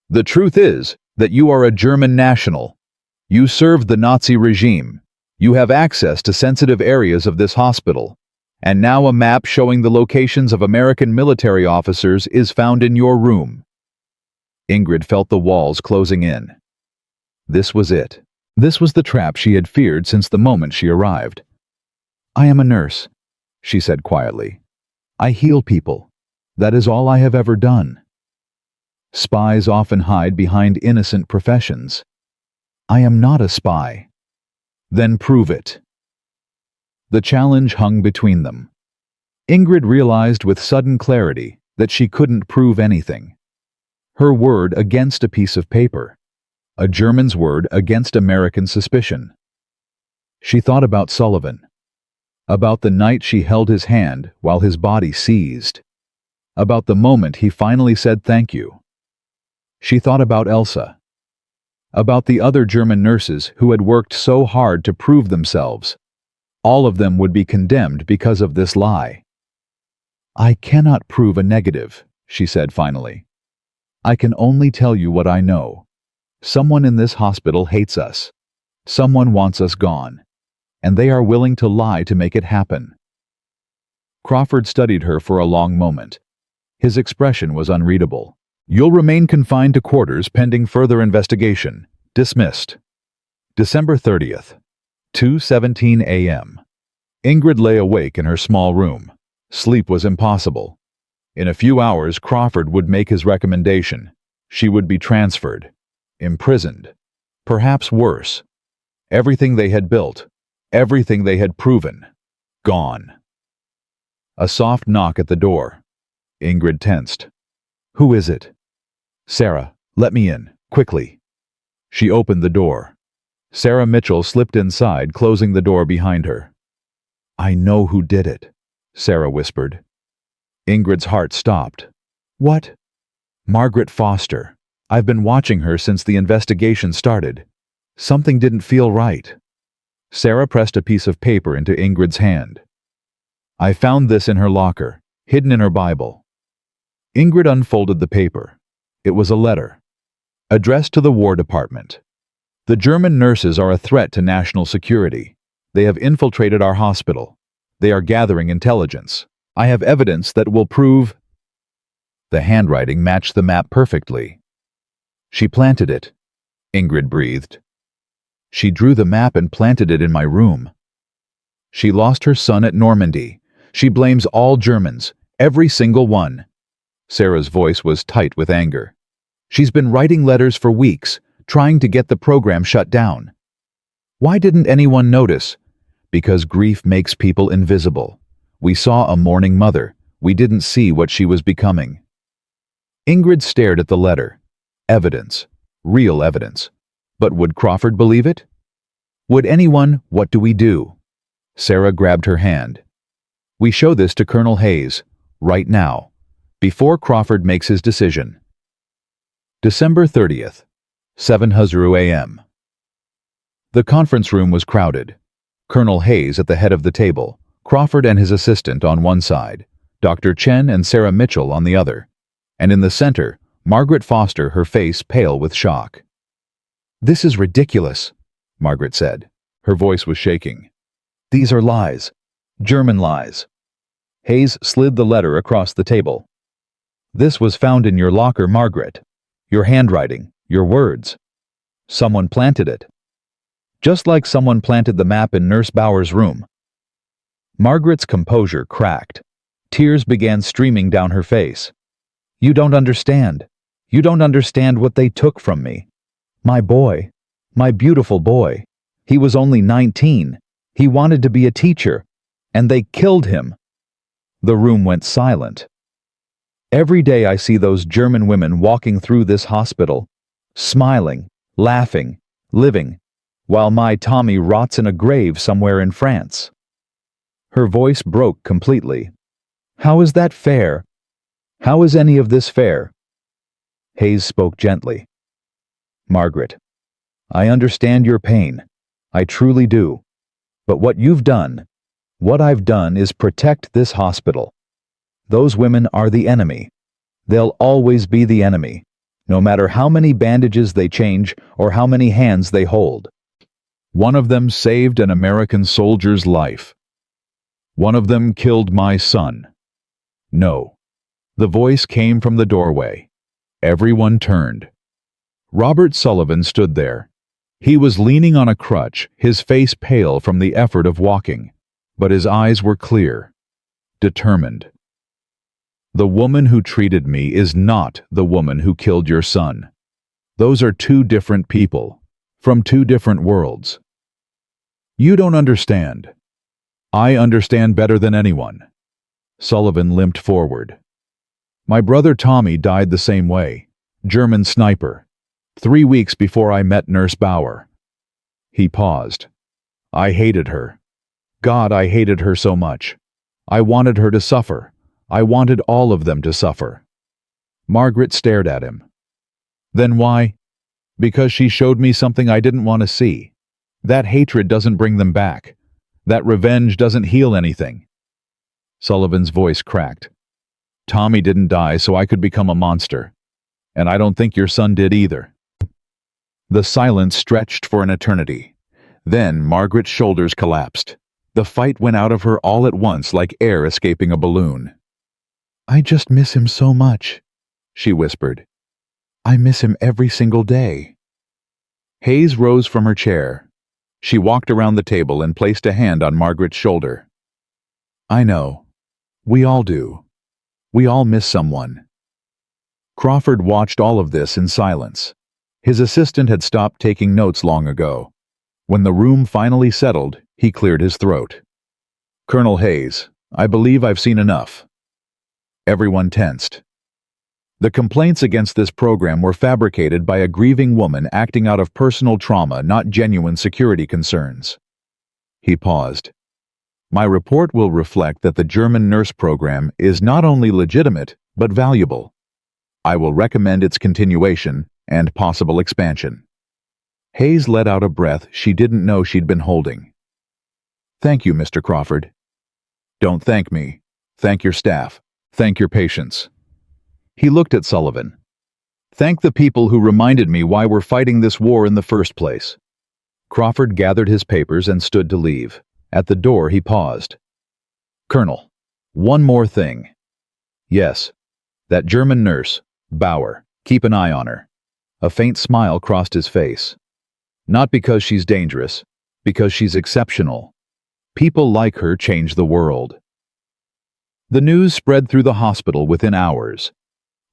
A: The truth is that you are a German national. You served the Nazi regime. You have access to sensitive areas of this hospital. And now a map showing the locations of American military officers is found in your room. Ingrid felt the walls closing in. This was it. This was the trap she had feared since the moment she arrived. I am a nurse, she said quietly. I heal people. That is all I have ever done. Spies often hide behind innocent professions. I am not a spy. Then prove it. The challenge hung between them. Ingrid realized with sudden clarity that she couldn't prove anything. Her word against a piece of paper. A German's word against American suspicion. She thought about Sullivan. About the night she held his hand while his body seized. About the moment he finally said thank you. She thought about Elsa. About the other German nurses who had worked so hard to prove themselves. All of them would be condemned because of this lie. I cannot prove a negative, she said finally. I can only tell you what I know. Someone in this hospital hates us. Someone wants us gone. And they are willing to lie to make it happen. Crawford studied her for a long moment. His expression was unreadable. You'll remain confined to quarters pending further investigation. Dismissed. December 30th, 2:17 a.m. Ingrid lay awake in her small room. Sleep was impossible. In a few hours, Crawford would make his recommendation. She would be transferred. Imprisoned. Perhaps worse. Everything they had built. Everything they had proven. Gone. A soft knock at the door. Ingrid tensed. Who is it? Sarah, let me in, quickly. She opened the door. Sarah Mitchell slipped inside, closing the door behind her. I know who did it, Sarah whispered. Ingrid's heart stopped. What? Margaret Foster. I've been watching her since the investigation started. Something didn't feel right. Sarah pressed a piece of paper into Ingrid's hand. I found this in her locker, hidden in her Bible. Ingrid unfolded the paper. It was a letter. Addressed to the War Department. The German nurses are a threat to national security. They have infiltrated our hospital. They are gathering intelligence. I have evidence that will prove... The handwriting matched the map perfectly. She planted it, Ingrid breathed. She drew the map and planted it in my room. She lost her son at Normandy. She blames all Germans, every single one. Sarah's voice was tight with anger. She's been writing letters for weeks, trying to get the program shut down. Why didn't anyone notice? Because grief makes people invisible. We saw a mourning mother. We didn't see what she was becoming. Ingrid stared at the letter. Evidence. Real evidence. But would Crawford believe it? Would anyone? What do we do? Sarah grabbed her hand. We show this to Colonel Hayes, right now, before Crawford makes his decision. December 30th, 7:00 a.m. The conference room was crowded. Colonel Hayes at the head of the table, Crawford and his assistant on one side, Dr. Chen and Sarah Mitchell on the other, and in the center, Margaret Foster, her face pale with shock. "This is ridiculous," Margaret said. Her voice was shaking. "These are lies. German lies." Hayes slid the letter across the table. "This was found in your locker, Margaret. Your handwriting, your words. Someone planted it. Just like someone planted the map in Nurse Bauer's room." Margaret's composure cracked. Tears began streaming down her face. "You don't understand. You don't understand what they took from me. My boy. My beautiful boy. He was only 19. He wanted to be a teacher. And they killed him." The room went silent. "Every day I see those German women walking through this hospital, smiling, laughing, living, while my Tommy rots in a grave somewhere in France." Her voice broke completely. "How is that fair? How is any of this fair?" Hayes spoke gently. "Margaret, I understand your pain. I truly do. But what you've done, what I've done is protect this hospital. Those women are the enemy. They'll always be the enemy, no matter how many bandages they change or how many hands they hold. One of them saved an American soldier's life. One of them killed my son. No." The voice came from the doorway. Everyone turned. Robert Sullivan stood there. He was leaning on a crutch, his face pale from the effort of walking, but his eyes were clear, determined. "The woman who treated me is not the woman who killed your son. Those are two different people, from two different worlds. You don't understand. I understand better than anyone." Sullivan limped forward. "My brother Tommy died the same way. German sniper. 3 weeks before I met Nurse Bauer." He paused. "I hated her. God, I hated her so much. I wanted her to suffer. I wanted all of them to suffer." Margaret stared at him. "Then why?" "Because she showed me something I didn't want to see. That hatred doesn't bring them back. That revenge doesn't heal anything." Sullivan's voice cracked. "Tommy didn't die so I could become a monster. And I don't think your son did either." The silence stretched for an eternity. Then Margaret's shoulders collapsed. The fight went out of her all at once like air escaping a balloon. "I just miss him so much," she whispered. "I miss him every single day." Hayes rose from her chair. She walked around the table and placed a hand on Margaret's shoulder. "I know. We all do. We all miss someone." Crawford watched all of this in silence. His assistant had stopped taking notes long ago. When the room finally settled, he cleared his throat. "Colonel Hayes, I believe I've seen enough." Everyone tensed. The complaints against this program were fabricated by a grieving woman acting out of personal trauma, not genuine security concerns. He paused. "My report will reflect that the German nurse program is not only legitimate, but valuable. I will recommend its continuation and possible expansion." Hayes let out a breath she didn't know she'd been holding. "Thank you, Mr. Crawford." "Don't thank me. Thank your staff. Thank your patients." He looked at Sullivan. "Thank the people who reminded me why we're fighting this war in the first place." Crawford gathered his papers and stood to leave. At the door he paused. "Colonel, one more thing." "Yes. That German nurse, Bauer. Keep an eye on her." A faint smile crossed his face. Not because she's dangerous, because she's exceptional. People like her change the world. The news spread through the hospital within hours.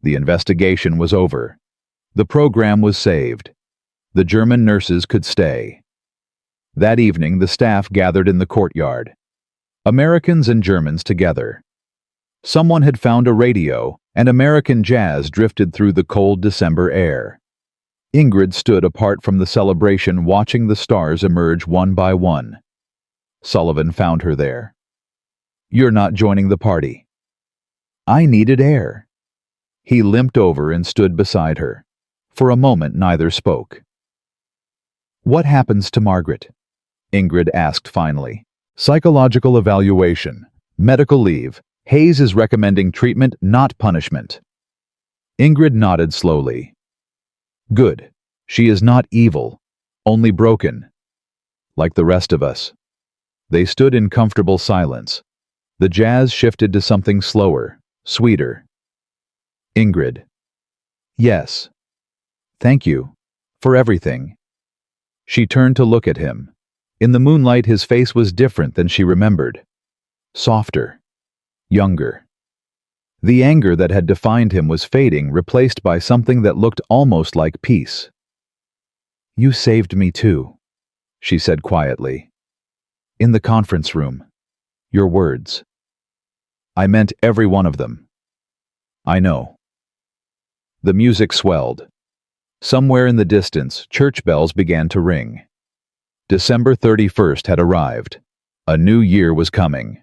A: The investigation was over. The program was saved. The German nurses could stay. That evening, the staff gathered in the courtyard. Americans and Germans together. Someone had found a radio, and American jazz drifted through the cold December air. Ingrid stood apart from the celebration, watching the stars emerge one by one. Sullivan found her there. "You're not joining the party." "I needed air." He limped over and stood beside her. For a moment, neither spoke. "What happens to Margaret?" Ingrid asked finally. "Psychological evaluation. Medical leave. Hayes is recommending treatment, not punishment." Ingrid nodded slowly. "Good. She is not evil, only broken. Like the rest of us." They stood in comfortable silence. The jazz shifted to something slower, sweeter. "Ingrid." "Yes. Thank you. For everything." She turned to look at him. In the moonlight, his face was different than she remembered. Softer. Younger. The anger that had defined him was fading, replaced by something that looked almost like peace. "You saved me too," she said quietly. "In the conference room. Your words. I meant every one of them." "I know." The music swelled. Somewhere in the distance, church bells began to ring. December 31st had arrived. A new year was coming.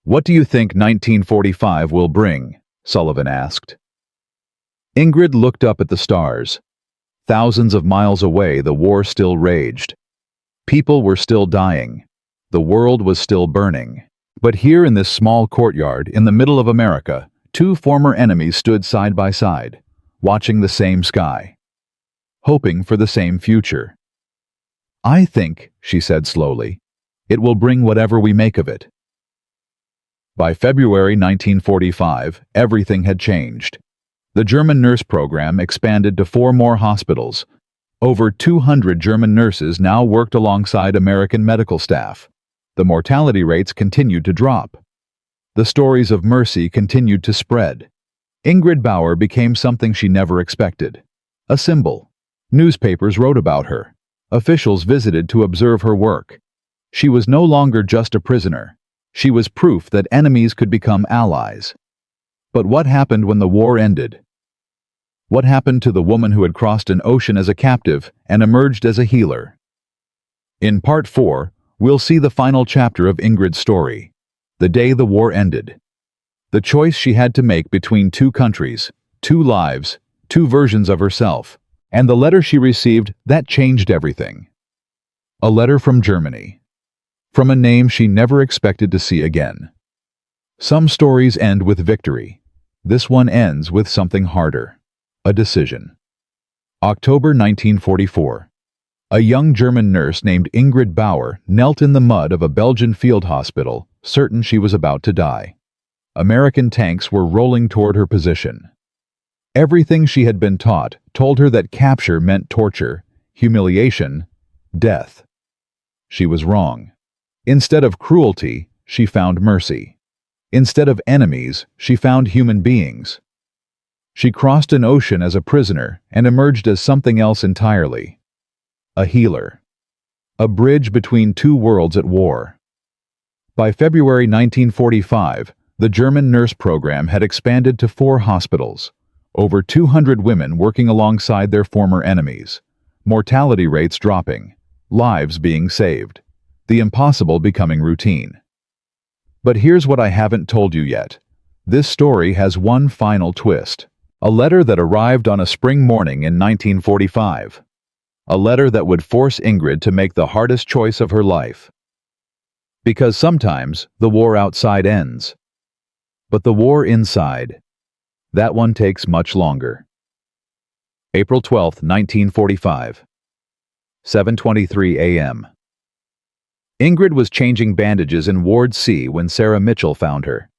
A: "What do you think 1945 will bring?" Sullivan asked. Ingrid looked up at the stars. Thousands of miles away, the war still raged. People were still dying. The world was still burning. But here in this small courtyard, in the middle of America, two former enemies stood side by side, watching the same sky, hoping for the same future. "I think," she said slowly, "it will bring whatever we make of it." By February 1945, everything had changed. The German nurse program expanded to 4 more hospitals. Over 200 German nurses now worked alongside American medical staff. The mortality rates continued to drop. The stories of mercy continued to spread. Ingrid Bauer became something she never expected. A symbol. Newspapers wrote about her. Officials visited to observe her work. She was no longer just a prisoner. She was proof that enemies could become allies. But what happened when the war ended? What happened to the woman who had crossed an ocean as a captive and emerged as a healer? In Part 4, we'll see the final chapter of Ingrid's story, the day the war ended. The choice she had to make between 2 countries, 2 lives, 2 versions of herself, and the letter she received that changed everything. A letter from Germany. From a name she never expected to see again. Some stories end with victory. This one ends with something harder. A decision. October 1944. A young German nurse named Ingrid Bauer knelt in the mud of a Belgian field hospital, certain she was about to die. American tanks were rolling toward her position. Everything she had been taught told her that capture meant torture, humiliation, death. She was wrong. Instead of cruelty, she found mercy. Instead of enemies, she found human beings. She crossed an ocean as a prisoner and emerged as something else entirely. A healer. A bridge between 2 worlds at war. By February 1945, the German nurse program had expanded to 4 hospitals. Over 200 women working alongside their former enemies. Mortality rates dropping. Lives being saved. The impossible becoming routine. But here's what I haven't told you yet. This story has one final twist. A letter that arrived on a spring morning in 1945. A letter that would force Ingrid to make the hardest choice of her life. Because sometimes the war outside ends. But the war inside, that one takes much longer. April 12, 1945. 7:23 a.m. Ingrid was changing bandages in Ward C when Sarah Mitchell found her.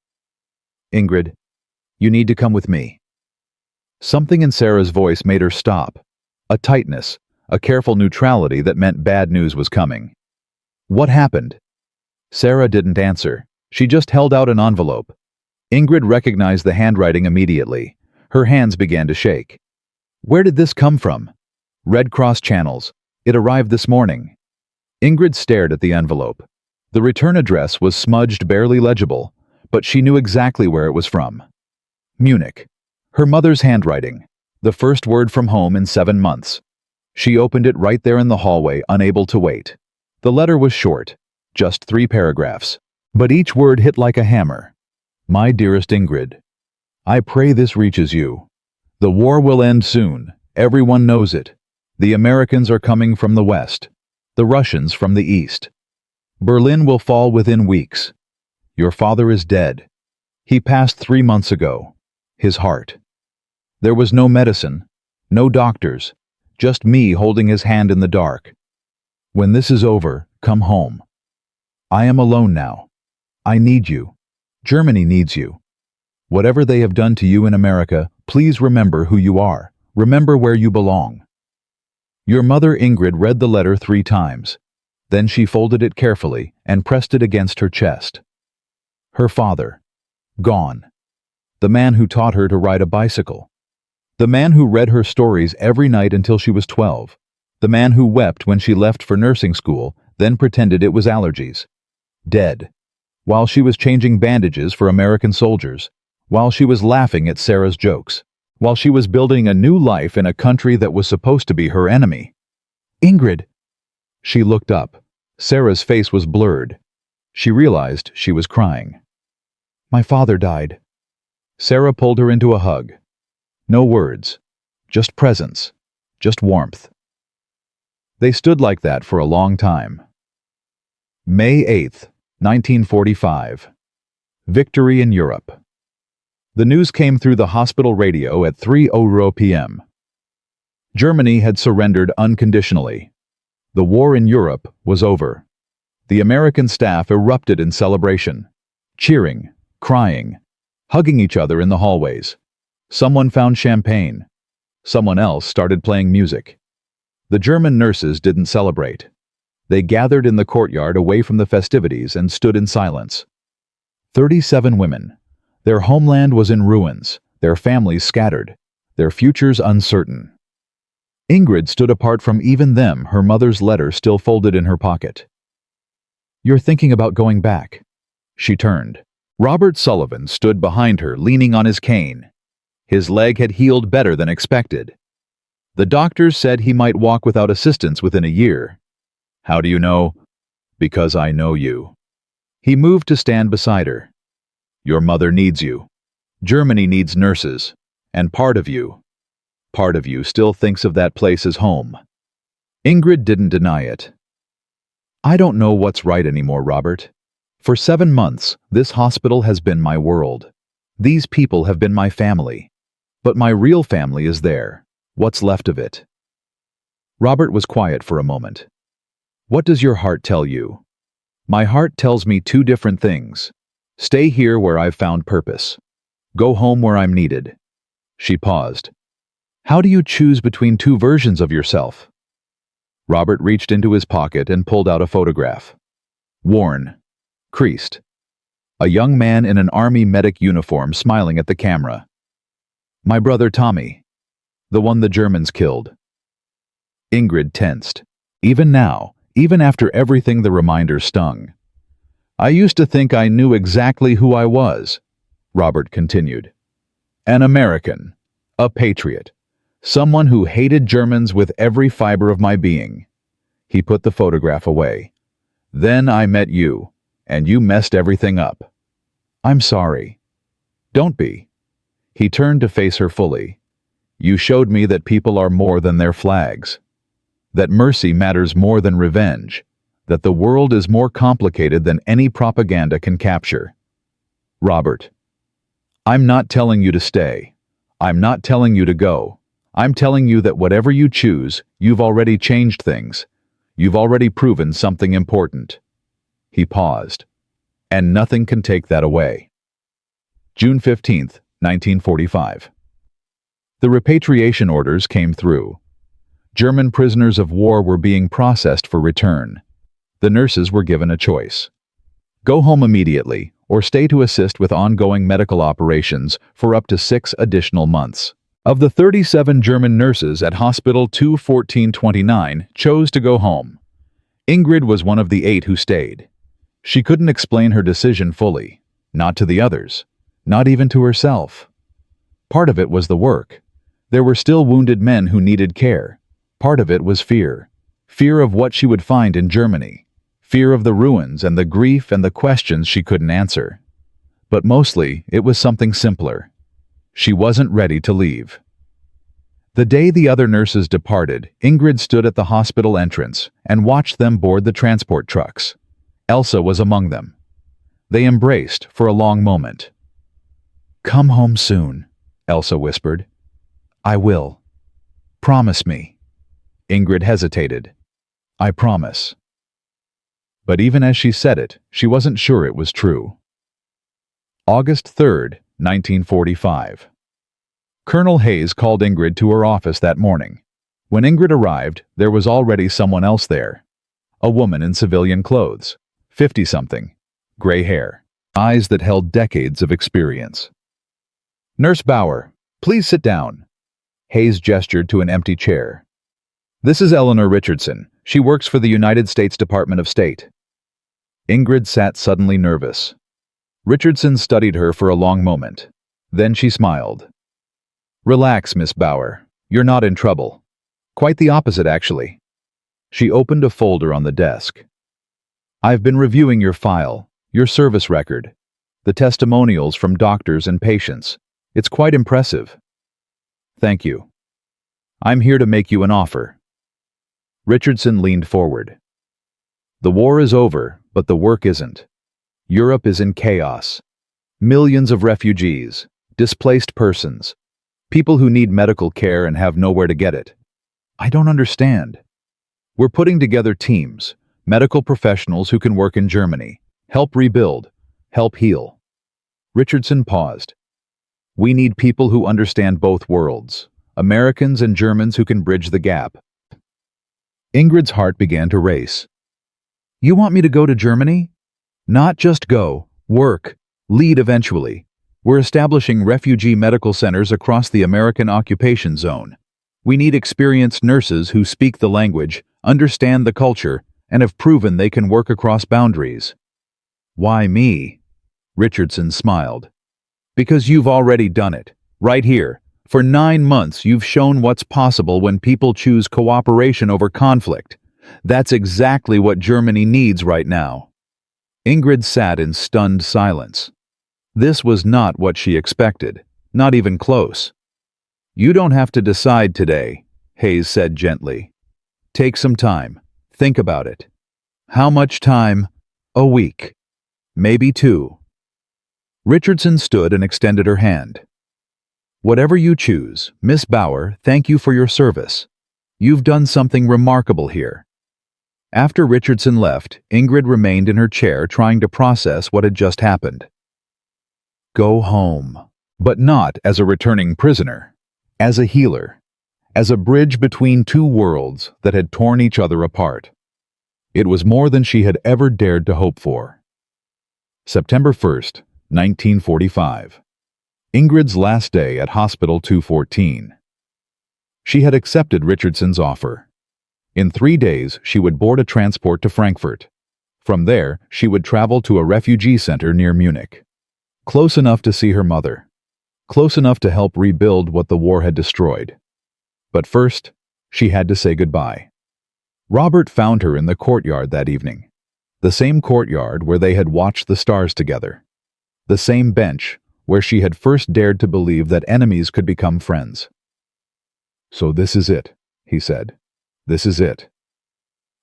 A: "Ingrid, you need to come with me." Something in Sarah's voice made her stop. A tightness, a careful neutrality that meant bad news was coming. What happened? Sarah didn't answer. She just held out an envelope. Ingrid recognized the handwriting immediately. Her hands began to shake. Where did this come from? Red Cross channels. It arrived this morning. Ingrid stared at the envelope. The return address was smudged, barely legible, but she knew exactly where it was from. Munich. Her mother's handwriting. The first word from home in 7 months. She opened it right there in the hallway, unable to wait. The letter was short, just 3 paragraphs, but each word hit like a hammer. My dearest Ingrid, I pray this reaches you. The war will end soon. Everyone knows it. The Americans are coming from the west, the Russians from the east. Berlin will fall within weeks. Your father is dead. He passed 3 months ago. His heart. There was no medicine, no doctors, just me holding his hand in the dark. When this is over, come home. I am alone now. I need you. Germany needs you. Whatever they have done to you in America, please remember who you are. Remember where you belong. Your mother Ingrid read the letter 3 times. Then she folded it carefully and pressed it against her chest. Her father. Gone. The man who taught her to ride a bicycle. The man who read her stories every night until she was 12. The man who wept when she left for nursing school, then pretended it was allergies. Dead. While she was changing bandages for American soldiers. While she was laughing at Sarah's jokes. While she was building a new life in a country that was supposed to be her enemy. Ingrid! She looked up. Sarah's face was blurred. She realized she was crying. My father died. Sarah pulled her into a hug. No words. Just presence. Just warmth. They stood like that for a long time. May 8th, 1945. Victory in Europe. The news came through the hospital radio at 3:00 p.m. Germany had surrendered unconditionally. The war in Europe was over. The American staff erupted in celebration, cheering, crying, hugging each other in the hallways. Someone found champagne. Someone else started playing music. The German nurses didn't celebrate. They gathered in the courtyard away from the festivities and stood in silence. 37 women. Their homeland was in ruins, their families scattered, their futures uncertain. Ingrid stood apart from even them, her mother's letter still folded in her pocket. You're thinking about going back. She turned. Robert Sullivan stood behind her, leaning on his cane. His leg had healed better than expected. The doctors said he might walk without assistance within a year. How do you know? Because I know you. He moved to stand beside her. Your mother needs you. Germany needs nurses. And part of you still thinks of that place as home. Ingrid didn't deny it. I don't know what's right anymore, Robert. For 7 months, this hospital has been my world. These people have been my family. But my real family is there. What's left of it? Robert was quiet for a moment. What does your heart tell you? My heart tells me 2 different things. Stay here where I've found purpose. Go home where I'm needed. She paused. How do you choose between 2 versions of yourself? Robert reached into his pocket and pulled out a photograph. Worn. Creased. A young man in an army medic uniform smiling at the camera. My brother Tommy. The one the Germans killed. Ingrid tensed. Even now, even after everything, the reminder stung. I used to think I knew exactly who I was, Robert continued. An American. A patriot. Someone who hated Germans with every fiber of my being. He put the photograph away. Then I met you, and you messed everything up. I'm sorry. Don't be. He turned to face her fully. You showed me that people are more than their flags. That mercy matters more than revenge. That the world is more complicated than any propaganda can capture. Robert. I'm not telling you to stay. I'm not telling you to go. I'm telling you that whatever you choose, you've already changed things. You've already proven something important. He paused. And nothing can take that away. June 15th, 1945. The repatriation orders came through. German prisoners of war were being processed for return. The nurses were given a choice. Go home immediately, or stay to assist with ongoing medical operations for up to 6 additional months. Of the 37 German nurses at Hospital 21429 chose to go home. Ingrid was one of the 8 who stayed. She couldn't explain her decision fully, not to the others, not even to herself. Part of it was the work. There were still wounded men who needed care. Part of it was fear. Fear of what she would find in Germany. Fear of the ruins and the grief and the questions she couldn't answer. But mostly, it was something simpler. She wasn't ready to leave. The day the other nurses departed, Ingrid stood at the hospital entrance and watched them board the transport trucks. Elsa was among them. They embraced for a long moment. "Come home soon," Elsa whispered. "I will. Promise me." Ingrid hesitated. "I promise." But even as she said it, she wasn't sure it was true. August 3rd, 1945. Colonel Hayes called Ingrid to her office that morning. When Ingrid arrived, there was already someone else there. A woman in civilian clothes, 50-something, gray hair, eyes that held decades of experience. "Nurse Bauer, please sit down." Hayes gestured to an empty chair. "This is Eleanor Richardson. She works for the United States Department of State." Ingrid sat suddenly nervous. Richardson studied her for a long moment. Then she smiled. "Relax, Miss Bauer. You're not in trouble. Quite the opposite, actually." She opened a folder on the desk. "I've been reviewing your file, your service record, the testimonials from doctors and patients. It's quite impressive." "Thank you. I'm here to make you an offer." Richardson leaned forward. "The war is over, but the work isn't. Europe is in chaos. Millions of refugees, displaced persons, people who need medical care and have nowhere to get it. I don't understand. We're putting together teams, medical professionals who can work in Germany, help rebuild, help heal." Richardson paused. "We need people who understand both worlds, Americans and Germans who can bridge the gap." Ingrid's heart began to race. "You want me to go to Germany?" "Not just go, work, lead eventually. We're establishing refugee medical centers across the American occupation zone. We need experienced nurses who speak the language, understand the culture, and have proven they can work across boundaries." "Why me?" Richardson smiled. "Because you've already done it, right here. For 9 months, you've shown what's possible when people choose cooperation over conflict. That's exactly what Germany needs right now." Ingrid sat in stunned silence. This was not what she expected, not even close. "You don't have to decide today," Hayes said gently. "Take some time. Think about it." "How much time?" "A week. Maybe 2. Richardson stood and extended her hand. "Whatever you choose, Miss Bauer, thank you for your service. You've done something remarkable here." After Richardson left, Ingrid remained in her chair trying to process what had just happened. Go home. But not as a returning prisoner. As a healer. As a bridge between 2 worlds that had torn each other apart. It was more than she had ever dared to hope for. September 1st, 1945. Ingrid's last day at Hospital 214. She had accepted Richardson's offer. In 3 days, she would board a transport to Frankfurt. From there, she would travel to a refugee center near Munich. Close enough to see her mother. Close enough to help rebuild what the war had destroyed. But first, she had to say goodbye. Robert found her in the courtyard that evening. The same courtyard where they had watched the stars together. The same bench where she had first dared to believe that enemies could become friends. "So this is it," he said. "This is it."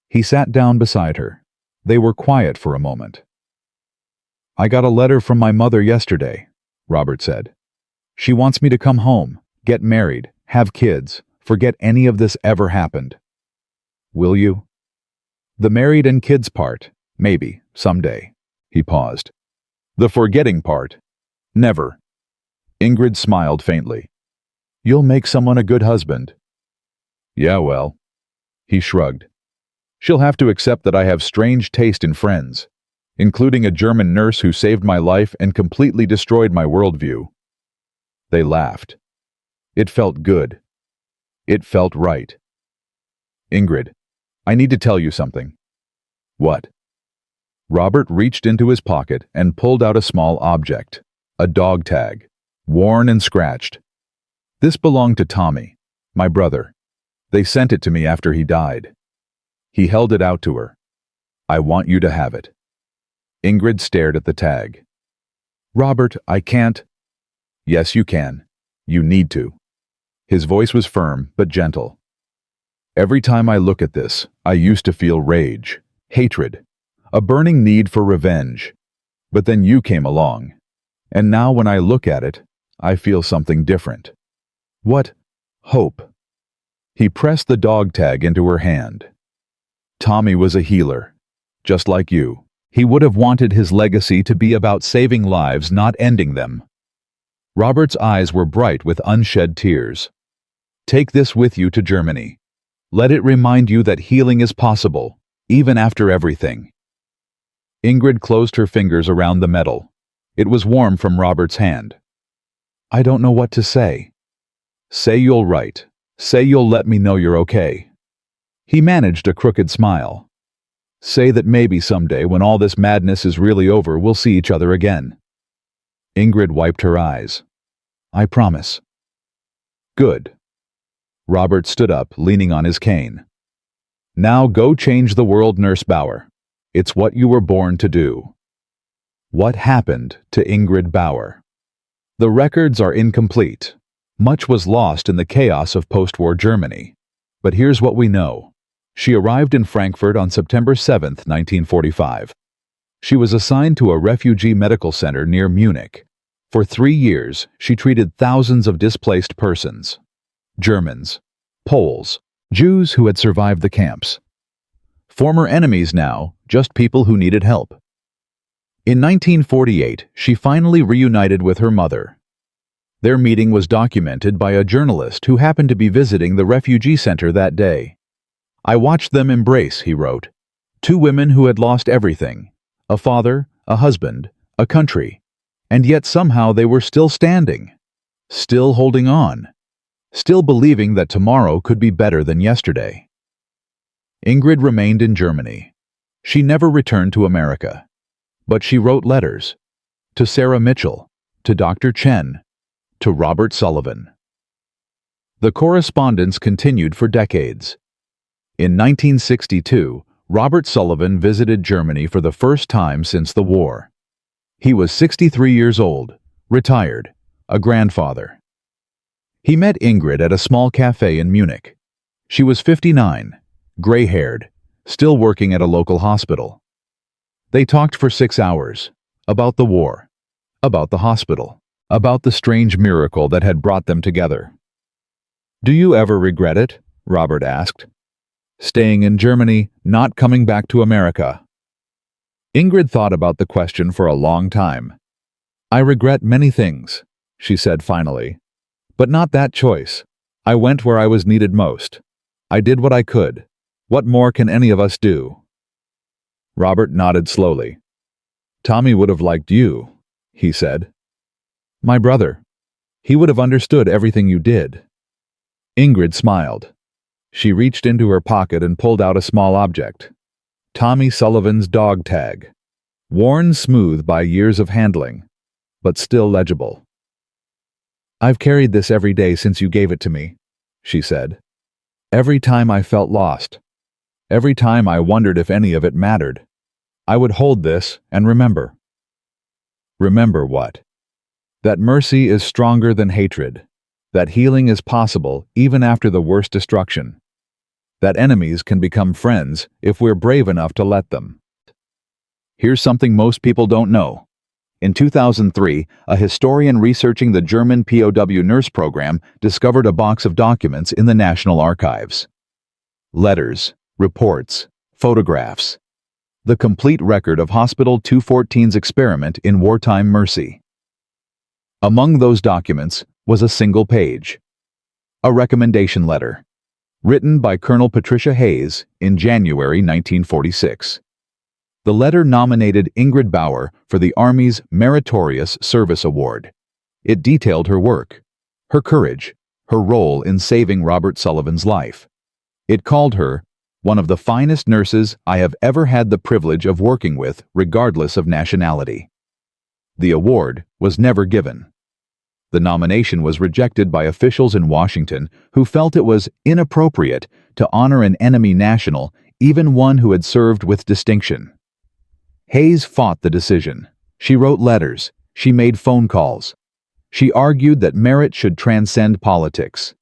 A: He sat down beside her. They were quiet for a moment. "I got a letter from my mother yesterday," Robert said. "She wants me to come home, get married, have kids, forget any of this ever happened. Will you?" "The married and kids part, maybe, someday." He paused. "The forgetting part, never." Ingrid smiled faintly. "You'll make someone a good husband." "Yeah, well, He shrugged. She'll have to accept that I have strange taste in friends, including a German nurse who saved my life and completely destroyed my worldview. They laughed. It felt good. It felt right. Ingrid, I need to tell you something. What? Robert reached into his pocket and pulled out a small object, a dog tag, worn and scratched. This belonged to Tommy, my brother. They sent it to me after he died. He held it out to her. I want you to have it. Ingrid stared at the tag. Robert, I can't. Yes, you can. You need to. His voice was firm but gentle. Every time I look at this, I used to feel rage, hatred, a burning need for revenge. But then you came along. And now when I look at it, I feel something different. What? Hope. He pressed the dog tag into her hand. Tommy was a healer, just like you. He would have wanted his legacy to be about saving lives, not ending them. Robert's eyes were bright with unshed tears. Take this with you to Germany. Let it remind you that healing is possible, even after everything. Ingrid closed her fingers around the metal. It was warm from Robert's hand. I don't know what to say. Say you'll write. Say you'll let me know you're okay. He managed a crooked smile. Say that maybe someday when all this madness is really over, we'll see each other again. Ingrid wiped her eyes. I promise. Good. Robert stood up, leaning on his cane. Now go change the world, Nurse Bauer. It's what you were born to do. What happened to Ingrid Bauer? The records are incomplete. Much was lost in the chaos of post-war Germany. But here's what we know. She arrived in Frankfurt on September 7, 1945. She was assigned to a refugee medical center near Munich. For 3 years, she treated thousands of displaced persons. Germans, Poles, Jews who had survived the camps. Former enemies now, just people who needed help. In 1948, she finally reunited with her mother. Their meeting was documented by a journalist who happened to be visiting the refugee center that day. I watched them embrace, he wrote. 2 women who had lost everything, a father, a husband, a country, and yet somehow they were still standing, still holding on, still believing that tomorrow could be better than yesterday. Ingrid remained in Germany. She never returned to America. But she wrote letters to Sarah Mitchell, to Dr. Chen, to Robert Sullivan. The correspondence continued for decades. In 1962, Robert Sullivan visited Germany for the first time since the war. He was 63 years old, retired, a grandfather. He met Ingrid at a small cafe in Munich. She was 59, gray-haired, still working at a local hospital. They talked for 6 hours, about the war, about the hospital, about the strange miracle that had brought them together. Do you ever regret it? Robert asked. Staying in Germany, not coming back to America. Ingrid thought about the question for a long time. I regret many things, she said finally. But not that choice. I went where I was needed most. I did what I could. What more can any of us do? Robert nodded slowly. Tommy would have liked you, he said. My brother. He would have understood everything you did. Ingrid smiled. She reached into her pocket and pulled out a small object. Tommy Sullivan's dog tag. Worn smooth by years of handling, but still legible. I've carried this every day since you gave it to me, she said. Every time I felt lost. Every time I wondered if any of it mattered. I would hold this and remember. Remember what? That mercy is stronger than hatred. That healing is possible even after the worst destruction. That enemies can become friends if we're brave enough to let them. Here's something most people don't know. In 2003, a historian researching the German POW nurse program discovered a box of documents in the National Archives. Letters, reports, photographs. The complete record of Hospital 214's experiment in wartime mercy. Among those documents was a single page. A recommendation letter. written by Colonel Patricia Hayes in January 1946. The letter nominated Ingrid Bauer for the Army's Meritorious Service Award. It detailed her work, her courage, her role in saving Robert Sullivan's life. It called her one of the finest nurses I have ever had the privilege of working with, regardless of nationality. The award was never given. The nomination was rejected by officials in Washington who felt it was inappropriate to honor an enemy national, even one who had served with distinction. Hayes fought the decision. She wrote letters. She made phone calls. She argued that merit should transcend politics.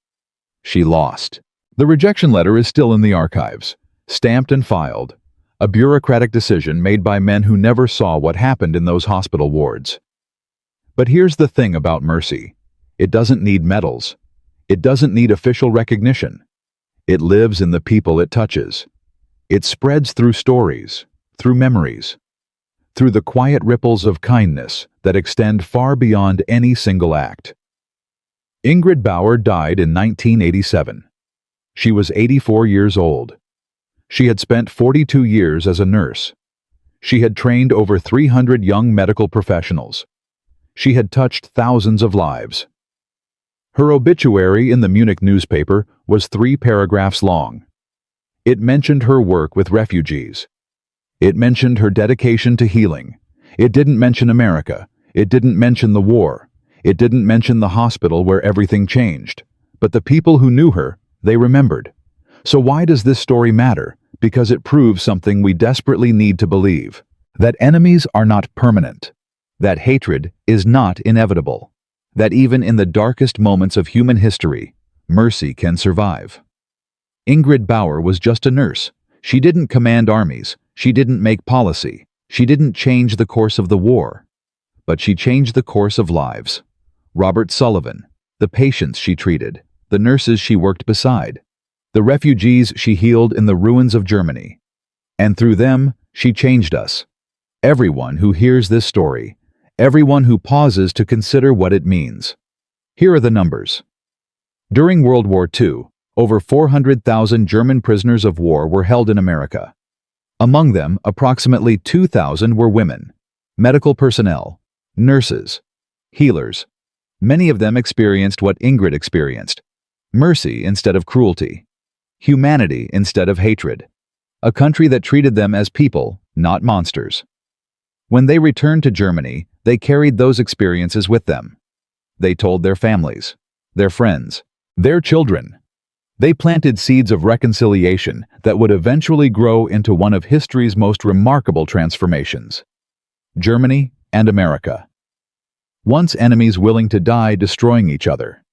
A: She lost. The rejection letter is still in the archives, stamped and filed, a bureaucratic decision made by men who never saw what happened in those hospital wards. But here's the thing about mercy. It doesn't need medals. It doesn't need official recognition. It lives in the people it touches. It spreads through stories, through memories, through the quiet ripples of kindness that extend far beyond any single act. Ingrid Bauer died in 1987. She was 84 years old. She had spent 42 years as a nurse. She had trained over 300 young medical professionals. She had touched thousands of lives. Her obituary in the Munich newspaper was 3 paragraphs long. It mentioned her work with refugees. It mentioned her dedication to healing. It didn't mention America. It didn't mention the war. It didn't mention the hospital where everything changed. But the people who knew her, they remembered. So why does this story matter? Because it proves something we desperately need to believe. That enemies are not permanent. That hatred is not inevitable. That even in the darkest moments of human history, mercy can survive. Ingrid Bauer was just a nurse. She didn't command armies. She didn't make policy. She didn't change the course of the war. But she changed the course of lives. Robert Sullivan, the patients she treated, the nurses she worked beside, the refugees she healed in the ruins of Germany. And through them, she changed us. Everyone who hears this story, everyone who pauses to consider what it means. Here are the numbers. During World War II, over 400,000 German prisoners of war were held in America. Among them, approximately 2,000 were women, medical personnel, nurses, healers. Many of them experienced what Ingrid experienced: mercy instead of cruelty, humanity instead of hatred, a country that treated them as people, not monsters. When they returned to Germany, they carried those experiences with them. They told their families, their friends, their children. They planted seeds of reconciliation that would eventually grow into one of history's most remarkable transformations. Germany and America. Once enemies willing to die destroying each other.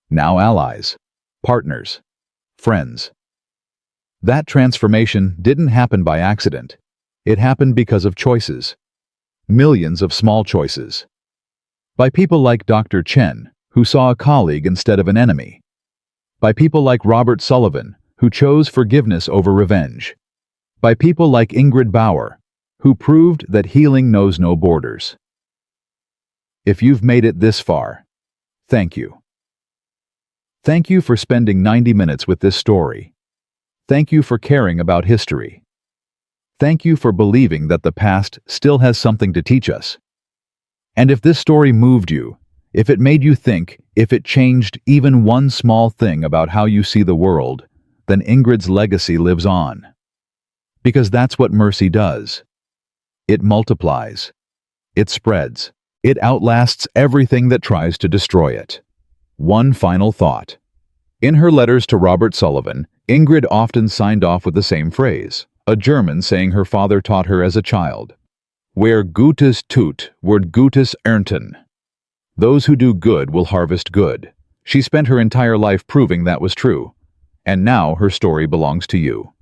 A: Now allies, partners, friends. That transformation didn't happen by accident. It happened because of choices. Millions of small choices. By people like Dr. Chen, who saw a colleague instead of an enemy. By people like Robert Sullivan, who chose forgiveness over revenge. By people like Ingrid Bauer, who proved that healing knows no borders. If you've made it this far, thank you. Thank you for spending 90 minutes with this story. Thank you for caring about history. Thank you for believing that the past still has something to teach us. And if this story moved you, if it made you think, if it changed even one small thing about how you see the world, then Ingrid's legacy lives on. Because that's what mercy does. It multiplies. It spreads. It outlasts everything that tries to destroy it. One final thought. In her letters to Robert Sullivan, Ingrid often signed off with the same phrase, a German saying her father taught her as a child. Wer Gutes tut, wird Gutes ernten. Those who do good will harvest good. She spent her entire life proving that was true. And now her story belongs to you.